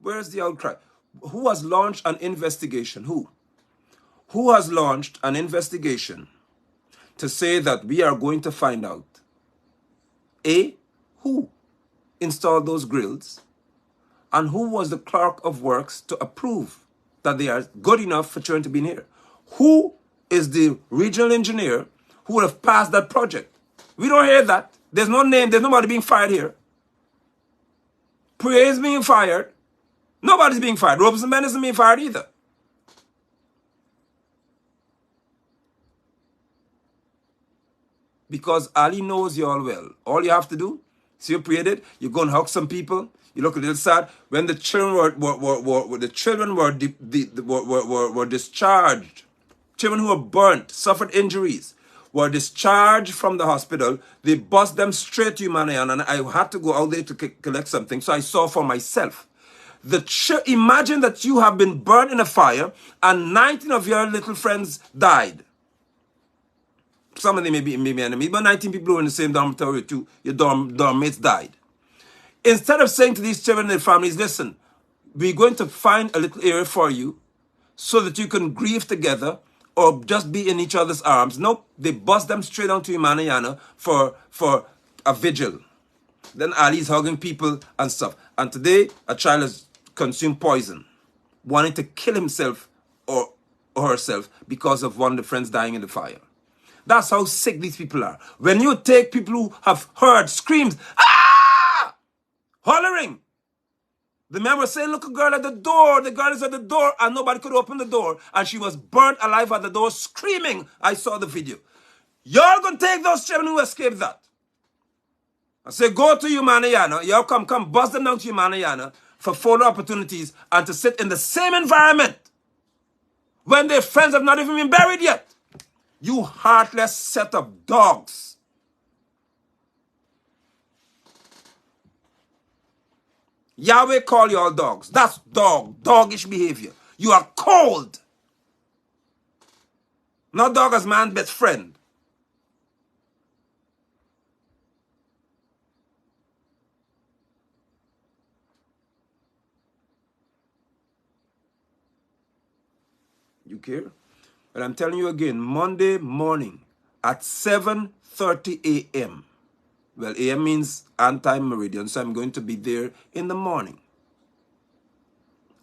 Where's the outcry? Who has launched an investigation? Who? Who has launched an investigation to say that we are going to find out A, who installed those grills, and who was the clerk of works to approve that they are good enough for children to be in here? Who is the regional engineer who would have passed that project? We don't hear that. There's no name. There's nobody being fired here. Priya is being fired. Nobody's being fired. Robertson Ben isn't being fired either. Because Ali knows you all well. All you have to do, see what Priya did? You go and hug some people. You look a little sad. When the children were discharged, children who were burnt, suffered injuries, were discharged from the hospital, they bussed them straight to Humanayan, and I had to go out there to collect something, so I saw for myself. Imagine that you have been burned in a fire and 19 of your little friends died. Some of them may be enemies, but 19 people who were in the same dormitory too, your dorm mates died. Instead of saying to these children and their families, listen, we're going to find a little area for you so that you can grieve together or just be in each other's arms. Nope, they bust them straight onto Imanayana for a vigil. Then Ali's hugging people and stuff. And today, a child has consumed poison, wanting to kill himself or herself because of one of the friends dying in the fire. That's how sick these people are. When you take people who have heard screams, ah! Hollering. The man was saying, look, a girl at the door. The girl is at the door, and nobody could open the door. And she was burnt alive at the door, screaming. I saw the video. Y'all gonna take those children who escaped that. I say, go to Humanayana. Y'all come, bust them down to Humanayana for photo opportunities and to sit in the same environment when their friends have not even been buried yet. You heartless set of dogs. Yahweh call you all dogs. That's doggish behavior. You are cold. Not dog as man's best friend. You care? But I'm telling you again, Monday morning at 7:30 a.m. Well, a.m. means anti-meridian, so I'm going to be there in the morning.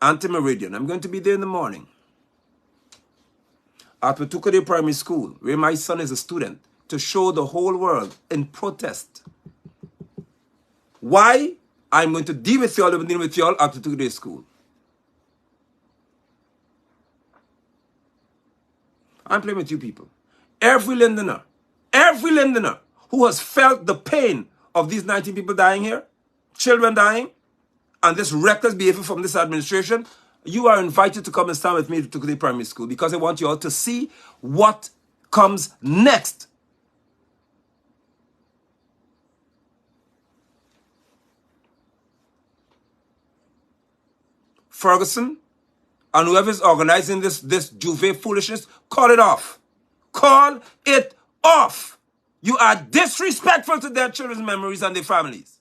Anti-meridian, I'm going to be there in the morning. At Patukade Primary School, where my son is a student, to show the whole world in protest why I'm going to deal with y'all at Patukade School. I'm playing with you people. Every Londoner who has felt the pain of these 19 people dying here, children dying, and this reckless behavior from this administration, you are invited to come and stand with me to the primary school because I want you all to see what comes next. Ferguson and whoever's organizing this Juve foolishness, call it off. Call it off. You are disrespectful to their children's memories and their families.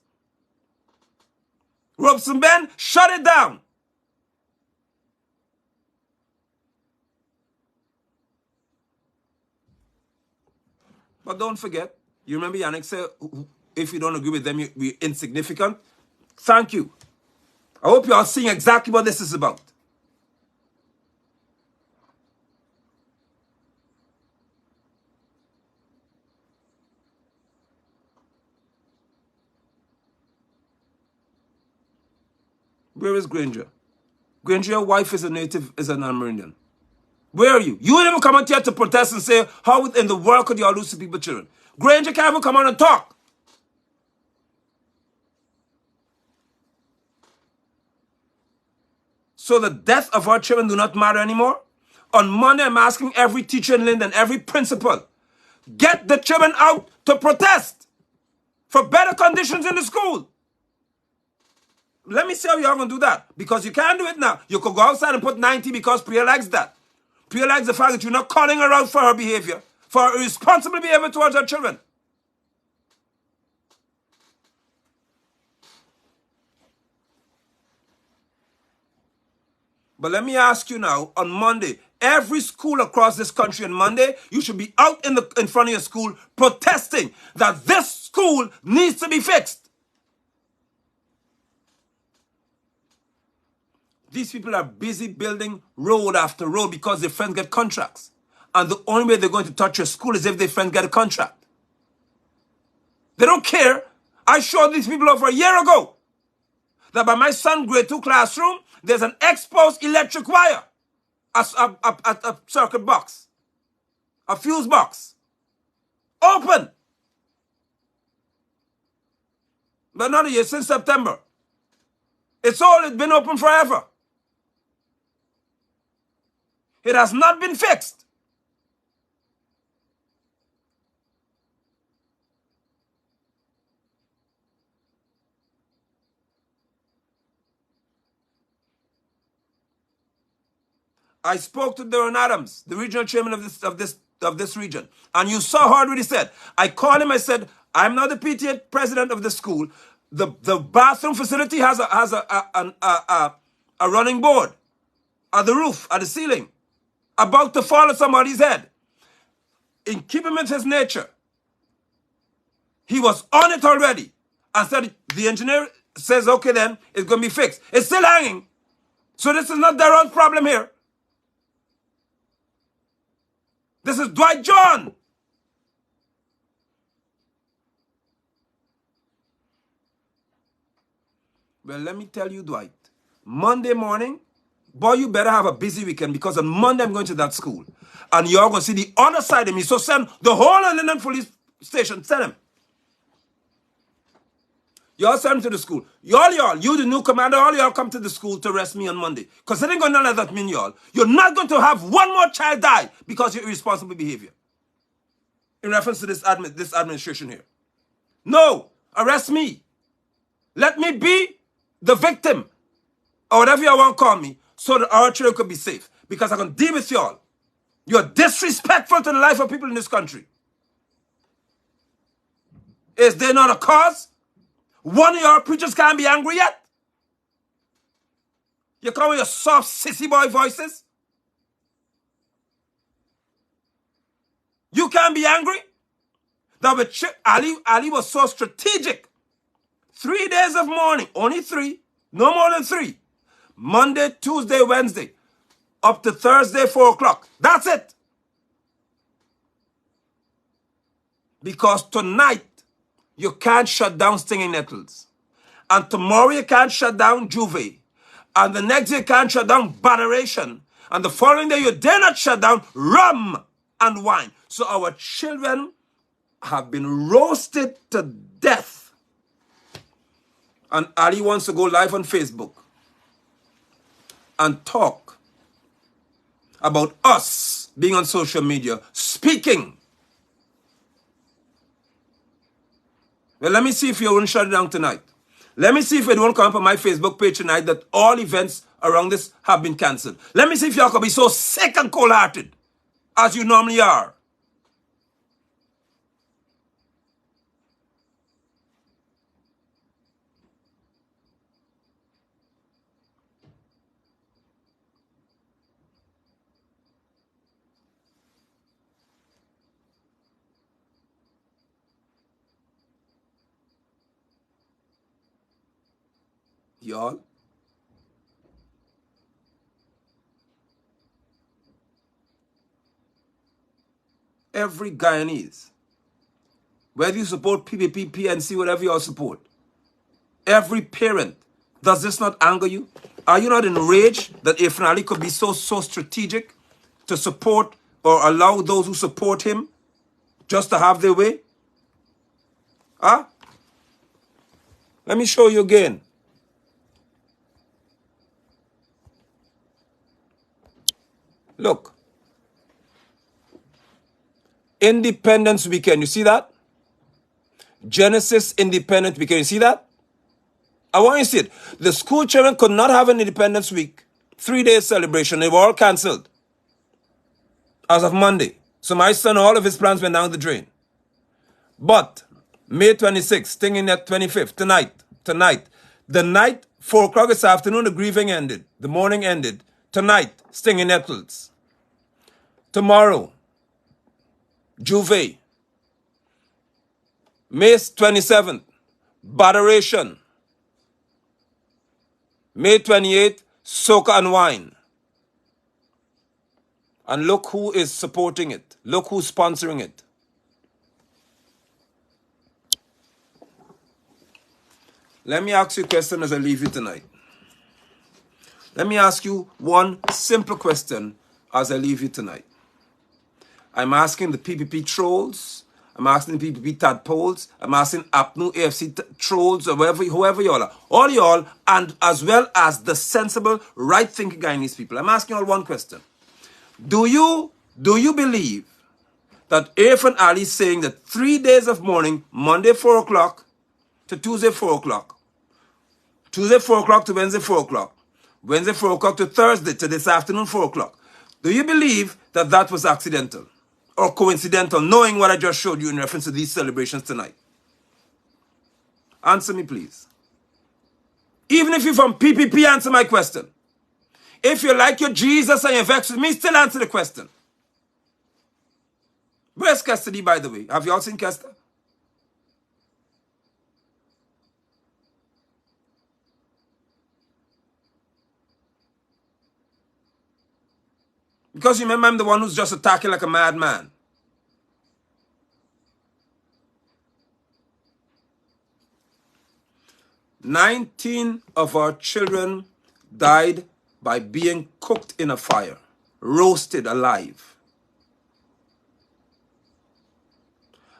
Robertson Ben, shut it down. But don't forget, you remember Yannick said, if you don't agree with them, you're insignificant. Thank you. I hope you are seeing exactly what this is about. Where is Granger? Granger, your wife is a native, is an Amerindian. Where are you? You didn't even come out here to protest and say, how in the world could y'all lose to people children? Granger can't even come on and talk. So the death of our children do not matter anymore? On Monday, I'm asking every teacher in Linden, every principal, get the children out to protest for better conditions in the school. Let me see how y'all gonna do that. Because you can't do it now. You could go outside and put 90 because Priya likes that. Priya likes the fact that you're not calling her out for her behavior, for her irresponsible behavior towards her children. But let me ask you now, on Monday, every school across this country on Monday, you should be out in front of your school protesting that this school needs to be fixed. These people are busy building road after road because their friends get contracts. And the only way they're going to touch your school is if their friends get a contract. They don't care. I showed these people over a year ago that by my son's grade 2 classroom, there's an exposed electric wire, a circuit box, a fuse box, open. But not a year, since September. It's been open forever. It has not been fixed. I spoke to Darren Adams, the regional chairman of this region, and you saw how what he said. I called him. I said, "I'm not the PTA president of the school. The bathroom facility has a running board at the roof, at the ceiling, about to fall on somebody's head. In keeping with his nature, he was on it already, and said the engineer says, okay, then it's going to be fixed. It's still hanging. So this is not Darren's problem here. This is Dwight John. Well, let me tell you, Dwight. Monday morning, boy, you better have a busy weekend because on Monday I'm going to that school. And you're going to see the other side of me. So send the whole of Linden police station. Send them. Y'all send him to the school. Y'all, you the new commander, all y'all come to the school to arrest me on Monday. Because it ain't going to let that mean y'all. You're not going to have one more child die because of your irresponsible behavior. In reference to this administration here. No, arrest me. Let me be the victim, or whatever you want to call me, so that our children could be safe. Because I can deal with y'all. You're disrespectful to the life of people in this country. Is there not a cause? One of your preachers can't be angry yet? You come with your soft sissy boy voices? You can't be angry? That with Ali was so strategic. 3 days of mourning, only 3, no more than 3. Monday, Tuesday, Wednesday, up to Thursday, 4 o'clock. That's it. Because tonight, you can't shut down Stinging Nettles. And tomorrow you can't shut down Juve. And the next day you can't shut down Botheration. And the following day you dare not shut down rum and wine. So our children have been roasted to death. And Ali wants to go live on Facebook and talk about us being on social media, speaking. Well, let me see if you won't shut it down tonight. Let me see if it won't come up on my Facebook page tonight that all events around this have been cancelled. Let me see if y'all can be so sick and cold-hearted as you normally are. Y'all. Every Guyanese, whether you support PPP, PNC, whatever you all support, every parent, does this not anger you? Are you not enraged that Ifan Ali could be so strategic to support or allow those who support him just to have their way? Huh? Let me show you again. Look, Independence Weekend, you see that? Genesis Independence Weekend, you see that? I want you to see it. The school children could not have an Independence Week, 3-day celebration. They were all cancelled as of Monday. So my son, all of his plans went down the drain. But May 26th, stinging at 25th, tonight, the night, 4 o'clock this afternoon, the grieving ended. The mourning ended. Tonight, stinging nettles. Tomorrow, Juve. May 27th, Botheration. May 28th, Soca and Wine. And look who is supporting it. Look who's sponsoring it. Let me ask you a question as I leave you tonight. Let me ask you one simple question as I leave you tonight. I'm asking the PPP trolls. I'm asking the PPP tadpoles. I'm asking APNU AFC trolls or whoever y'all are. All y'all, and as well as the sensible, right-thinking Guyanese people. I'm asking y'all one question. Do you believe that Irfan Ali is saying that 3 days of mourning, Monday 4 o'clock to Tuesday 4 o'clock, Tuesday 4 o'clock to Wednesday 4 o'clock, Wednesday 4 o'clock to Thursday to this afternoon 4 o'clock. Do you believe that that was accidental or coincidental, knowing what I just showed you in reference to these celebrations tonight? Answer me, please. Even if you're from PPP, answer my question. If you like your Jesus and you're vexed with me, still answer the question. Where's Cassidy, by the way? Have you all seen Kester? Because you remember I'm the one who's just attacking like a madman. "19 of our children died by being cooked in a fire, roasted alive.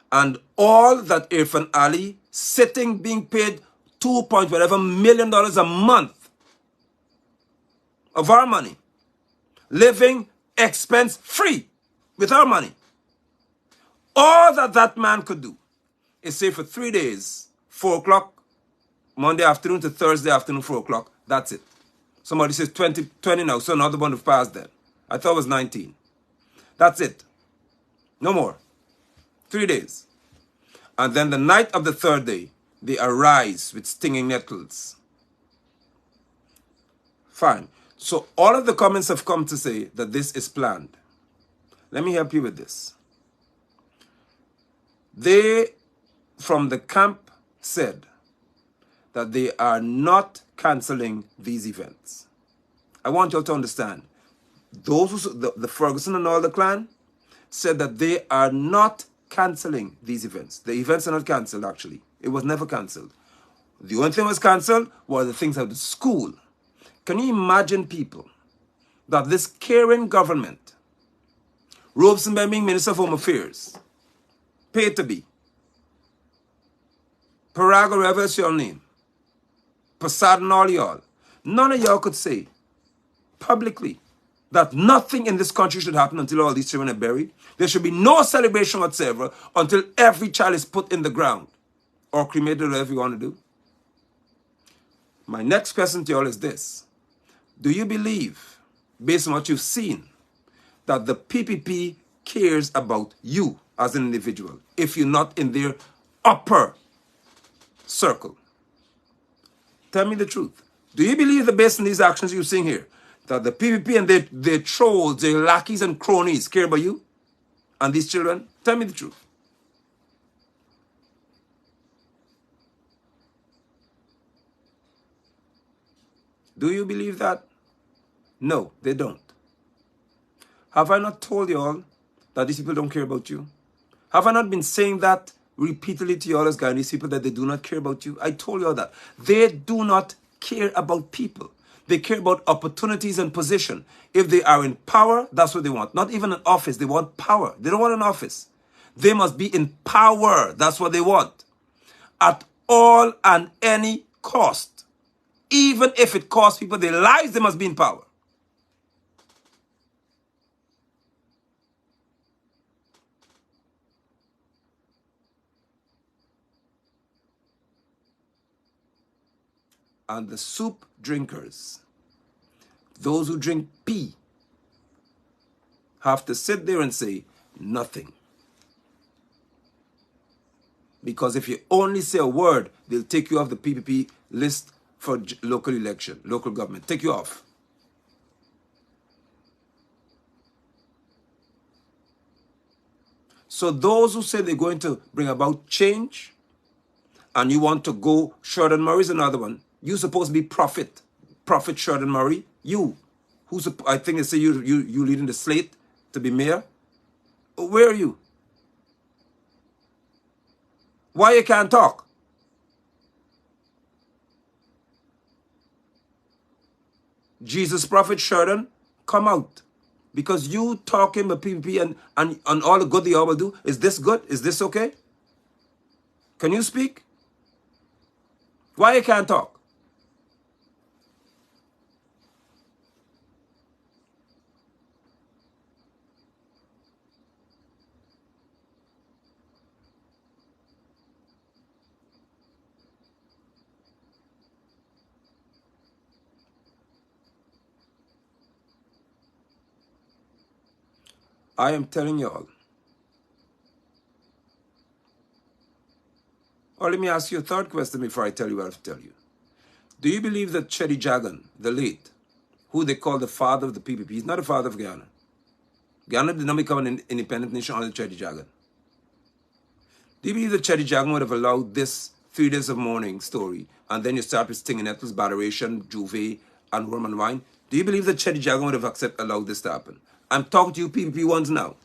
And all that Irfan Ali, sitting, being paid $2 million a month of our money, living expense free with our money. All that that man could do is say for 3 days, 4 o'clock, Monday afternoon to Thursday afternoon, 4 o'clock. That's it. Somebody says 20 now, so another one have passed then. I thought it was 19. That's it. No more. 3 days. And then the night of the third day, they arise with stinging nettles. Fine. So all of the comments have come to say that this is planned. Let me help you with this. They, from the camp, said that they are not cancelling these events. I want you all to understand. Those who, the Ferguson and all the clan, said that they are not cancelling these events. The events are not cancelled, actually. It was never cancelled. The only thing was cancelled were the things at the school. Can you imagine, people, that this caring government, Robeson being Minister of Home Affairs, paid to be, Parago, whatever's your name, Passad and all y'all, none of y'all could say publicly that nothing in this country should happen until all these children are buried. There should be no celebration whatsoever until every child is put in the ground or cremated, or whatever you want to do. My next question to y'all is this. Do you believe, based on what you've seen, that the PPP cares about you as an individual if you're not in their upper circle? Tell me the truth. Do you believe that based on these actions you're seeing here, that the PPP and their trolls, their lackeys and cronies care about you and these children? Tell me the truth. Do you believe that? No, they don't. Have I not told you all that these people don't care about you? Have I not been saying that repeatedly to you all as Guyanese people, that they do not care about you? I told you all that. They do not care about people. They care about opportunities and position. If they are in power, that's what they want. Not even an office. They want power. They don't want an office. They must be in power. That's what they want. At all and any cost. Even if it costs people their lives, they must be in power. and the soup drinkers, those who drink pee, have to sit there and say nothing. Because if you only say a word, they'll take you off the PPP list for local election, local government. Take you off. So those who say they're going to bring about change, and you want to go, Sheridan Murray's another one. You're supposed to be Prophet Sheridan Murray. You, who's I think they say you leading the slate to be mayor. Where are you? Why you can't talk? Jesus Prophet Sheridan, come out. Because you talking about PPP and all the good they all will do. Is this good? Is this okay? Can you speak? Why you can't talk? I am telling you all. Or let me ask you a third question before I tell you what I have to tell you. Do you believe that Chedi Jagan, the late, who they call the father of the PPP, he's not the father of Guyana. Guyana did not become an independent nation under Chedi Jagan. Do you believe that Chedi Jagan would have allowed this 3 days of mourning story, and then you start with Sting and Nettles, Botheration, Juve, and Roman Wine? Do you believe that Chedi Jagan would have allowed this to happen? I'm talking to you PPP ones now,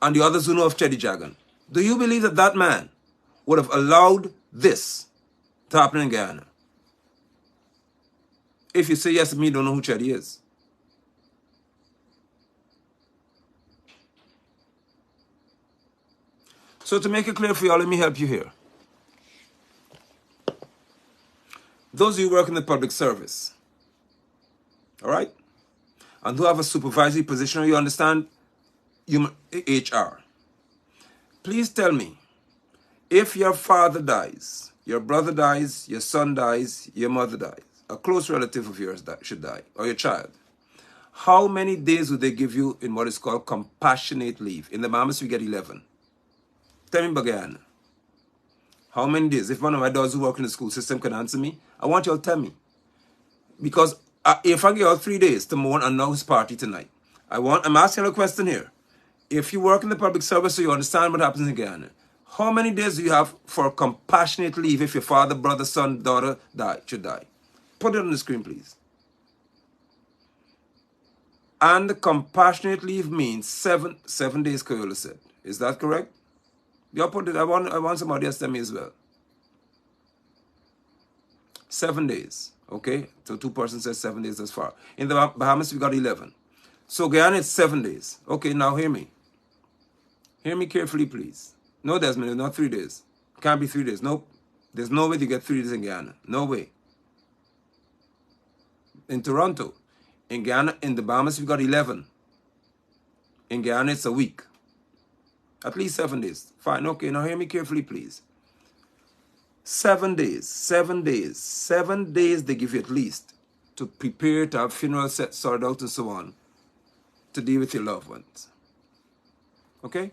and the others who know of Chedi Jagan. Do you believe that that man would have allowed this to happen in Guyana? If you say yes to me, you don't know who Chedi is. So to make it clear for you all, let me help you here. Those of you who work in the public service, all right, and who have a supervisory position, or you understand human HR, please tell me, if your father dies, your brother dies, your son dies, your mother dies, a close relative of yours should die, or your child, how many days would they give you in what is called compassionate leave? In the Bahamas, we get 11. Tell me, Bagayana, how many days? If one of my daughters who work in the school system can answer me, I want you all to tell me. Because if I give you all 3 days to mourn and house party tonight, I'm asking a question here. If you work in the public service so you understand what happens in Guyana, how many days do you have for compassionate leave if your father, brother, son, daughter should die? Put it on the screen, please. And compassionate leave means 7 days, Koyola said. Is that correct? You put it. I want somebody else to tell me as well. 7 days. Okay? So 2 persons says 7 days thus far. In the Bahamas, we got 11. So Guyana, it's 7 days. Okay, now hear me. Hear me carefully, please. No, Desmond, not 3 days. Can't be 3 days. Nope. There's no way to get 3 days in Guyana. No way. In Toronto. In Guyana, in the Bahamas, we got 11. In Guyana, it's a week. At least 7 days. Fine. Okay, now hear me carefully, please. 7 days. 7 days. 7 days they give you at least to prepare to have funeral set sorted out and so on to deal with your loved ones. Okay?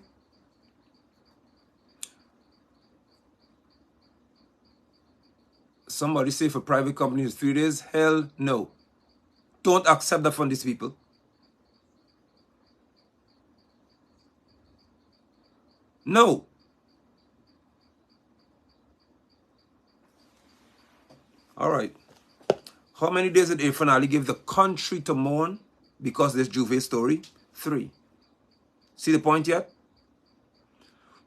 Somebody say for private companies 3 days? Hell no. Don't accept that from these people. No. All right. How many days did Irfan Ali give the country to mourn because of this Juve story? 3. See the point yet?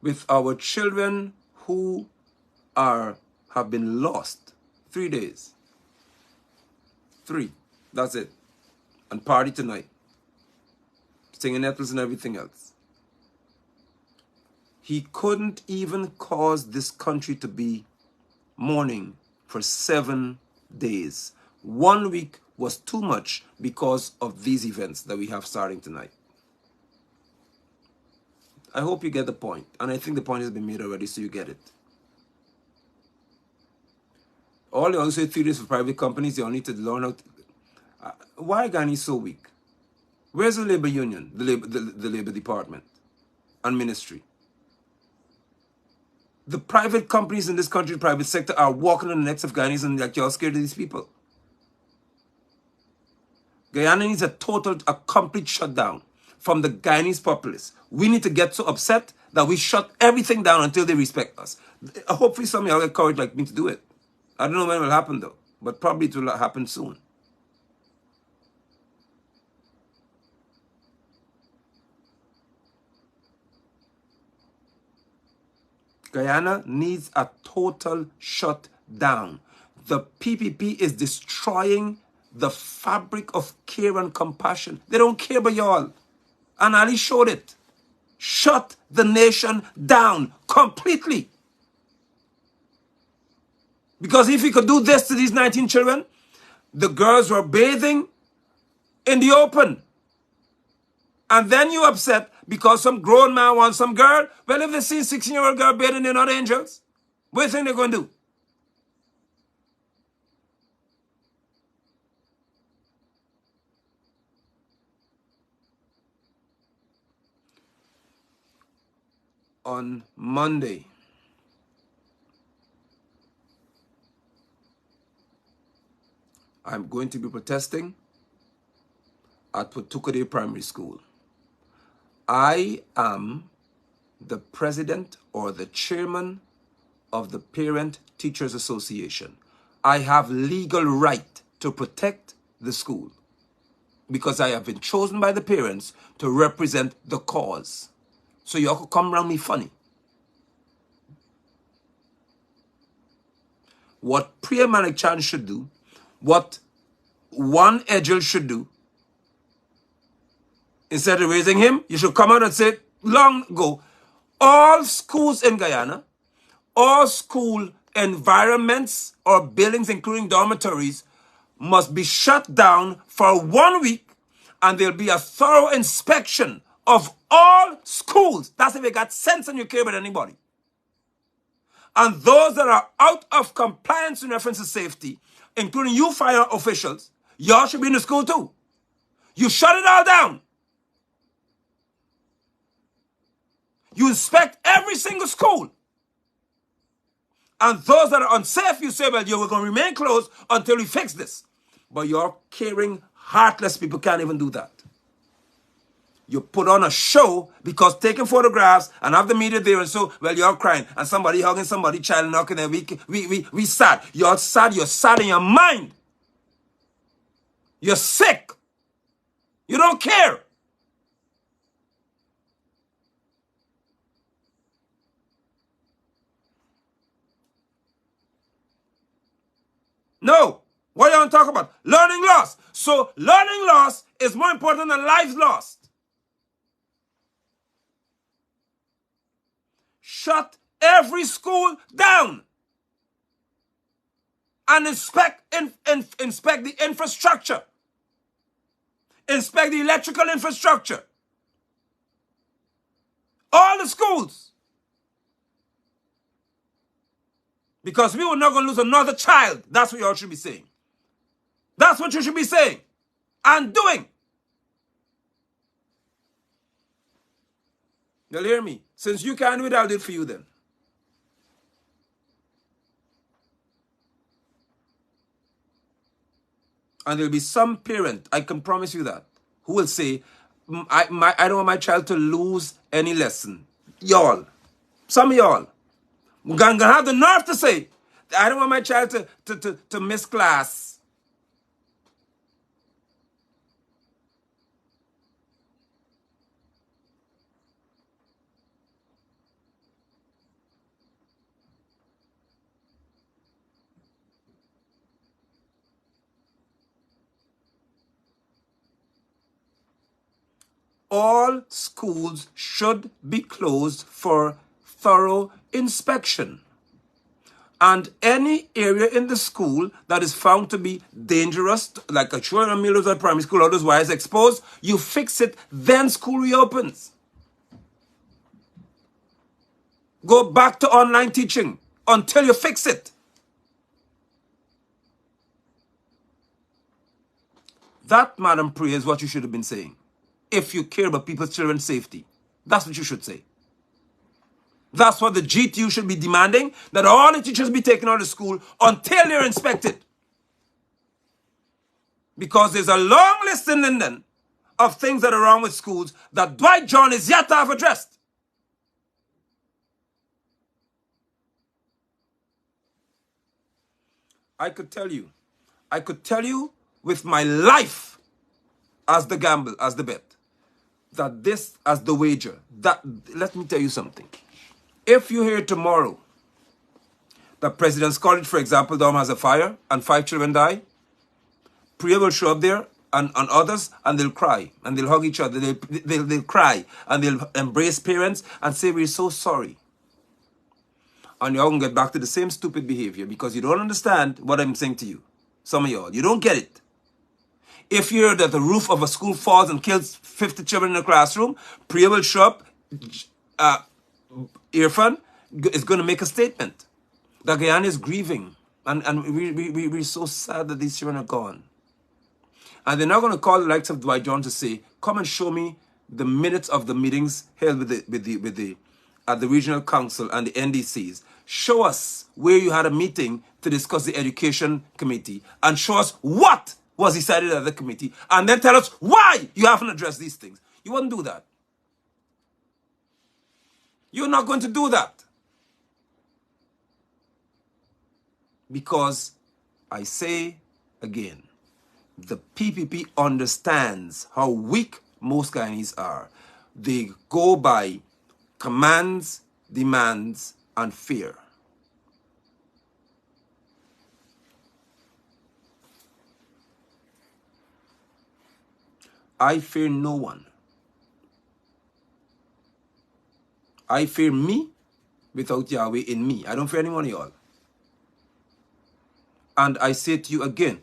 With our children who have been lost, 3 days. 3. That's it. And party tonight. Singing Nettles and everything else. He couldn't even cause this country to be mourning for 7 days. 1 week was too much because of these events that we have starting tonight. I hope you get the point. And I think the point has been made already, so you get it. All they also theories for private companies, they all need to learn how to, why Ghana is so weak? Where's the labor union, the labor department and ministry? The private companies in this country, the private sector, are walking on the necks of Ghanaians, and like, you're scared of these people. Guyana needs a complete shutdown from the Guyanese populace. We need to get so upset that we shut everything down until they respect us. Hopefully some of y'all get courage like me to do it. I don't know when it will happen though, but probably it will happen soon. Guyana needs a total shutdown. The PPP is destroying the fabric of care and compassion. They don't care about y'all. And Ali showed it. Shut the nation down completely. Because if he could do this to these 19 children, the girls were bathing in the open. And then you upset because some grown man wants some girl. Well, if they see a 16-year-old girl bathing, they're not angels. What do you think they're going to do? On Monday, I'm going to be protesting at Potukade Primary School. I am the president or the chairman of the Parent Teachers Association. I have legal right to protect the school because I have been chosen by the parents to represent the cause. So y'all could come around me funny. What Priya Manik Chan should do, what one Edgel should do, instead of raising him, you should come out and say, long ago, all schools in Guyana, all school environments or buildings, including dormitories, must be shut down for 1 week, and there'll be a thorough inspection of all schools. That's if they got sense and you care about anybody. And those that are out of compliance in reference to safety, including you fire officials, y'all should be in the school too. You shut it all down. You inspect every single school. And those that are unsafe, you say, well, you're going to remain closed until we fix this. But your caring, heartless people can't even do that. You put on a show because taking photographs and have the media there and so, well, you're crying and somebody hugging somebody, child knocking there. We sad. You're sad. You're sad in your mind. You're sick. You don't care. No. What are you talking about? Learning loss. So learning loss is more important than lives lost. Shut every school down and inspect the infrastructure. Inspect the electrical infrastructure. All the schools. Because we were not going to lose another child. That's what you all should be saying. That's what you should be saying and doing. You'll hear me. Since you can't do it, I'll do it for you then. And there'll be some parent, I can promise you that, who will say, I don't want my child to lose any lesson. Y'all. Some of y'all. We're going to have the nerve to say, I don't want my child to miss class. All schools should be closed for thorough inspection. And any area in the school that is found to be dangerous, like a children Mills or primary school, otherwise exposed, you fix it, then school reopens. Go back to online teaching until you fix it. That, Madam Priya, is what you should have been saying. If you care about people's children's safety, that's what you should say. That's what the GTU should be demanding, that all the teachers be taken out of school until they're inspected. Because there's a long list in London of things that are wrong with schools that Dwight John is yet to have addressed. I could tell you with my life as the gamble, as the bet, that this as the wager, that, let me tell you something. If you hear tomorrow that President's College, for example, Dom has a fire and 5 children die, Priya will show up there and others, and they'll cry and they'll hug each other. They'll cry and they'll embrace parents and say, we're so sorry. And you're going to get back to the same stupid behavior because you don't understand what I'm saying to you. Some of y'all, you don't get it. If you hear that the roof of a school falls and kills 50 children in a classroom, Priya will show up, Irfan is going to make a statement that Guyana is grieving. And we're so sad that these children are gone. And they're not going to call the likes of Dwight John to say, come and show me the minutes of the meetings held at the regional council and the NDCs. Show us where you had a meeting to discuss the education committee and show us what was decided at the committee and then tell us why you haven't addressed these things. You wouldn't do that. You're not going to do that. Because I say again, the PPP understands how weak most Guyanese are. They go by commands, demands, and fear. I fear no one. I fear me without Yahweh in me. I don't fear any one of y'all. And I say to you again,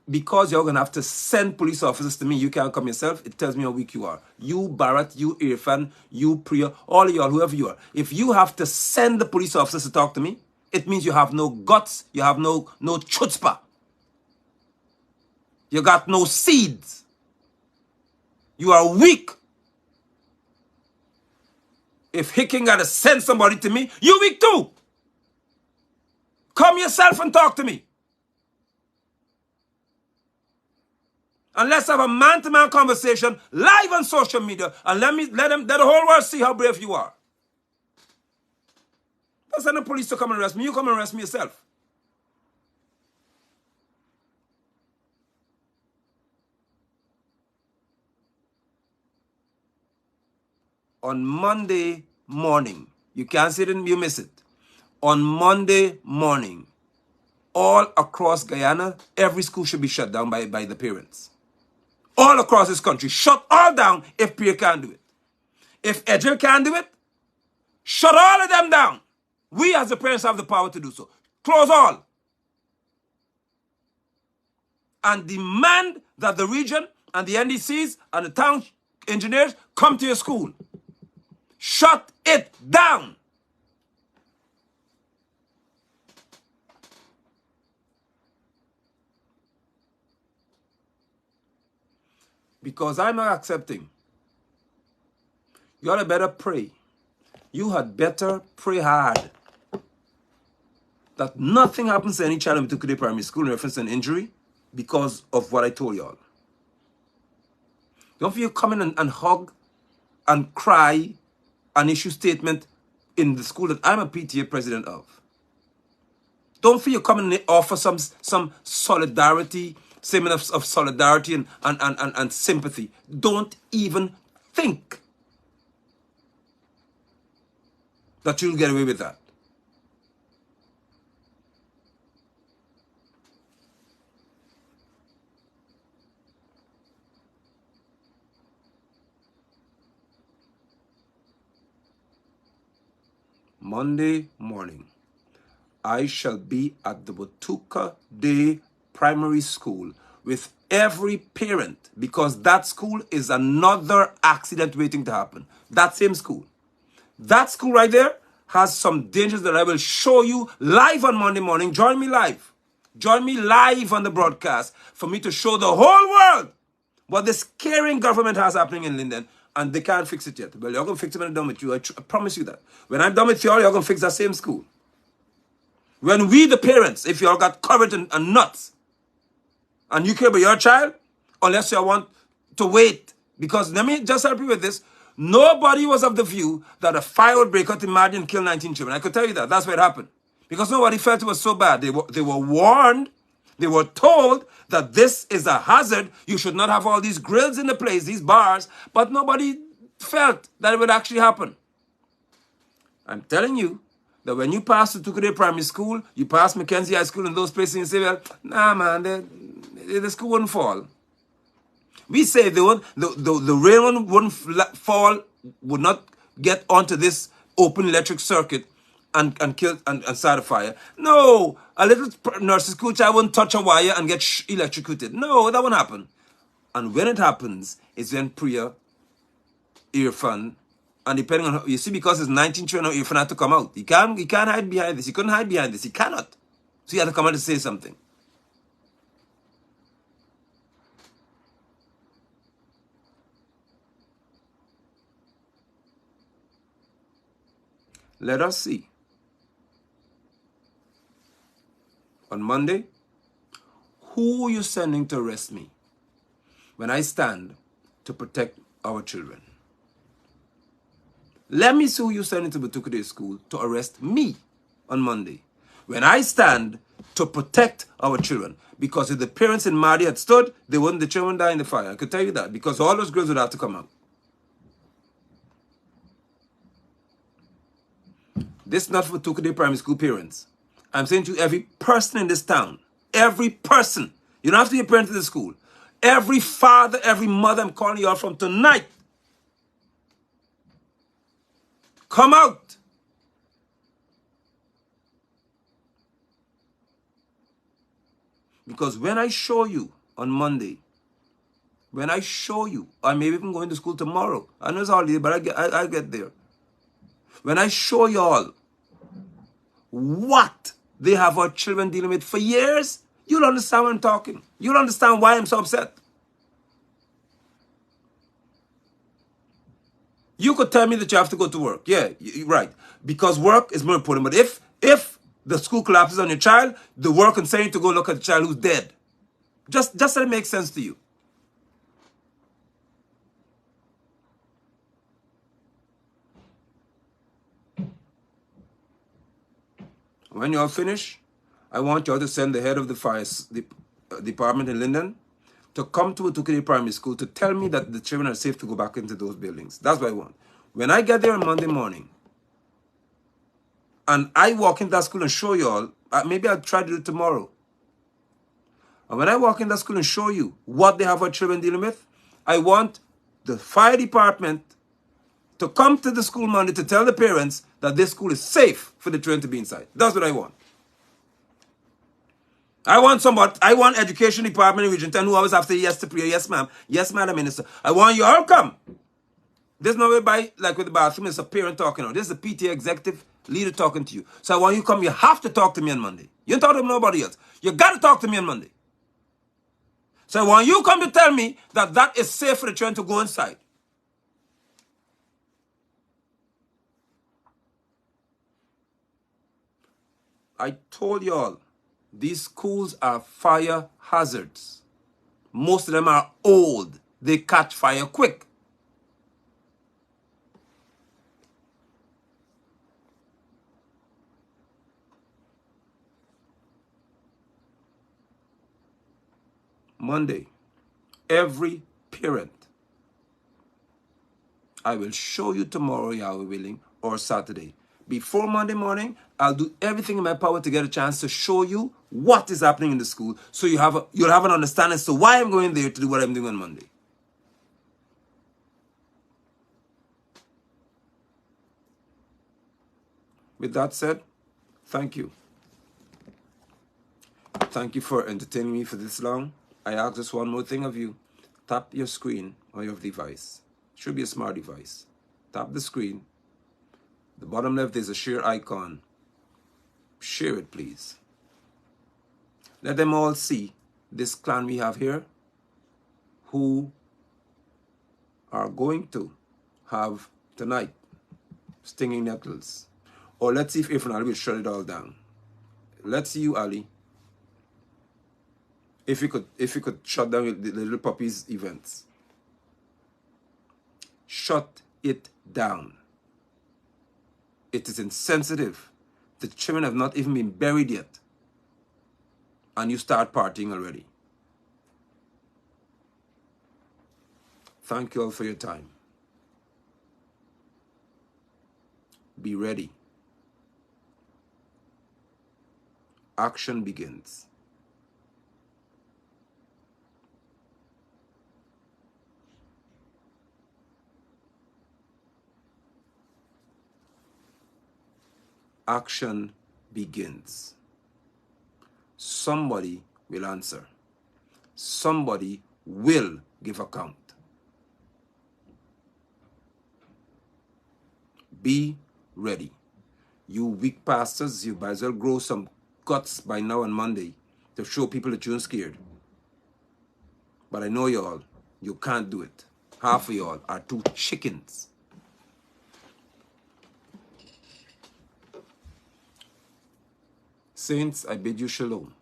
because you're going to have to send police officers to me, you can't come yourself, it tells me how weak you are. You, Bharat, you, Irfan, you, Priya, all of y'all, whoever you are. If you have to send the police officers to talk to me, it means you have no guts, you have no chutzpah. You got no seeds. You are weak. If Hicking got to send somebody to me, you weak too. Come yourself and talk to me. And let's have a man-to-man conversation live on social media and let the whole world see how brave you are. Don't send the police to come and arrest me. You come and arrest me yourself. On Monday morning, you can't say it and you miss it. On Monday morning, all across Guyana, every school should be shut down by the parents. All across this country, shut all down if Priya can't do it. If Edgel can't do it, shut all of them down. We as the parents have the power to do so. Close all. And demand that the region and the NDCs and the town engineers come to your school. Shut it down. Because I'm not accepting. You ought to better pray. You had better pray hard that nothing happens to any child in Tukudi Primary School in reference to an injury because of what I told y'all. Don't feel you come in and hug and cry and issue statement in the school that I'm a PTA president of. Don't feel you come in and offer some solidarity, statement of solidarity and sympathy. Don't even think that you'll get away with that. Monday morning, I shall be at the Botuka Day Primary School with every parent because that school is another accident waiting to happen. That same school. That school right there has some dangers that I will show you live on Monday morning. Join me live. Join me live on the broadcast for me to show the whole world what this caring government has happening in Linden, and they can't fix it yet. Well, you're going to fix it when I'm done with you. I promise you that. When I'm done with y'all, you're going to fix that same school. When we, the parents, if y'all got courage and nuts, and you care about your child, unless you want to wait, because let me just help you with this. Nobody was of the view that a fire would break out in Mahdia and kill 19 children. I could tell you that. That's what happened. Because nobody felt it was so bad. They were warned. They were told that this is a hazard. You should not have all these grills in the place, these bars. But nobody felt that it would actually happen. I'm telling you that when you pass to Tukade Primary School, you pass Mackenzie High School and those places, and you say, well, nah, man, the school wouldn't fall. We say the rain wouldn't fall, would not get onto this open electric circuit and kill and start a fire. No, a little nurse's school child won't touch a wire and get electrocuted. No, that won't happen. And when it happens, it's when Priya, Irfan, and depending on how, you see, because it's 19 children, Irfan had to come out. He can't hide behind this. He couldn't hide behind this. He cannot. So he had to come out to say something. Let us see. On Monday, who are you sending to arrest me when I stand to protect our children? Let me see who you sending to Batukade School to arrest me on Monday when I stand to protect our children. Because if the parents in Mahdia had stood, the children die in the fire. I could tell you that, because all those girls would have to come out. This is not for Tukade Primary School parents. I'm saying to every person in this town, every person. You don't have to be a parent of the school. Every father, every mother, I'm calling you out from tonight. Come out. Because when I show you on Monday, when I show you, I may even go into school tomorrow. I know it's holiday, but I'll get there. When I show you all what they have our children dealing with for years, you'll understand what I'm talking. You'll understand why I'm so upset. You could tell me that you have to go to work. Yeah, you're right. Because work is more important. But if the school collapses on your child, the work can send you to go look at the child who's dead. Just so it makes sense to you. When you're finished, I want you all to send the head of the fire department in Linden to come to Tukade Primary School to tell me that the children are safe to go back into those buildings. That's what I want. When I get there on Monday morning, and I walk into that school and show you all, maybe I'll try to do it tomorrow. And when I walk in that school and show you what they have our children dealing with, I want the fire department to come to the school Monday to tell the parents that this school is safe for the children to be inside. That's what I want. I want education department in Region 10 who always have to say yes to Priya, yes ma'am, yes madam minister. I want you all come. There's no way by, like with the bathroom, it's a parent talking. This is a PTA executive leader talking to you. So I want you to come. You have to talk to me on Monday. You don't talk to nobody else. You got to talk to me on Monday. So I want you to come to tell me that that is safe for the children to go inside. I told you all, these schools are fire hazards. Most of them are old. They catch fire quick. Monday, every parent, I will show you tomorrow, Yahweh willing, or Saturday. Before Monday morning, I'll do everything in my power to get a chance to show you what is happening in the school, so you'll have an understanding as to why I'm going there to do what I'm doing on Monday. With that said, thank you. Thank you for entertaining me for this long. I ask just one more thing of you. Tap your screen on your device. It should be a smart device. Tap the screen. The bottom left is a share icon. Share it, please. Let them all see this clan we have here who are going to have tonight stinging nettles. Or let's see if Ifran Ali will shut it all down. Let's see you, Ali. If you could shut down the little puppies events. Shut it down. It is insensitive. The children have not even been buried yet. And you start partying already. Thank you all for your time. Be ready. Action begins. Action begins. Somebody will answer. Somebody will give account. Be ready. You weak pastors, you might as well grow some guts by now on Monday to show people that you're scared. But I know y'all, you can't do it. Half of y'all are too chickens. Saints, I bid you shalom.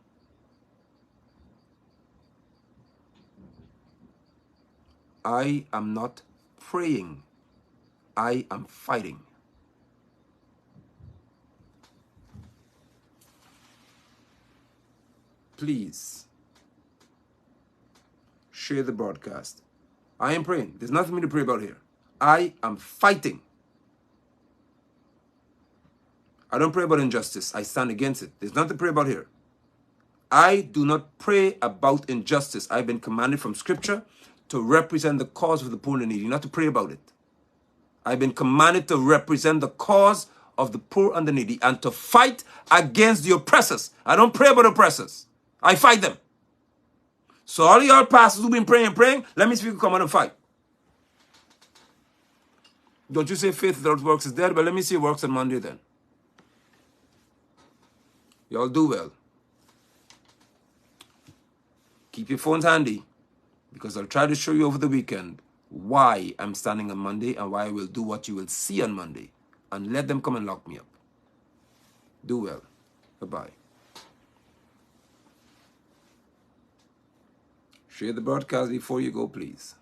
I am not praying. I am fighting. Please share the broadcast. I am praying. There's nothing for me to pray about here. I am fighting. I don't pray about injustice. I stand against it. There's nothing to pray about here. I do not pray about injustice. I've been commanded from Scripture to represent the cause of the poor and the needy, not to pray about it. I've been commanded to represent the cause of the poor and the needy and to fight against the oppressors. I don't pray about oppressors. I fight them. So all y'all pastors who've been praying, let me see if you can come out and fight. Don't you say faith without works is dead? But let me see your works on Monday then. Y'all do well. Keep your phones handy, because I'll try to show you over the weekend why I'm standing on Monday and why I will do what you will see on Monday. And let them come and lock me up. Do well. Bye-bye. Share the broadcast before you go, please.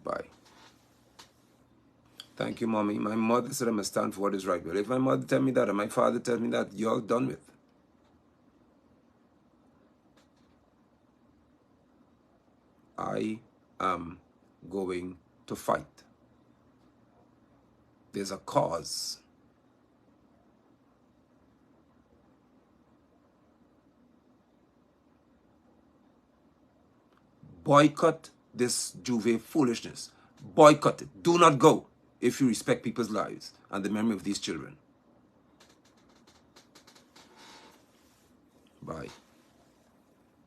Bye. Thank you, Mommy. My mother said I must stand for what is right. But if my mother tell me that and my father tells me that, you're all done with. I am going to fight. There's a cause. Boycott this Juve foolishness. Boycott it. Do not go if you respect people's lives and the memory of these children. Bye.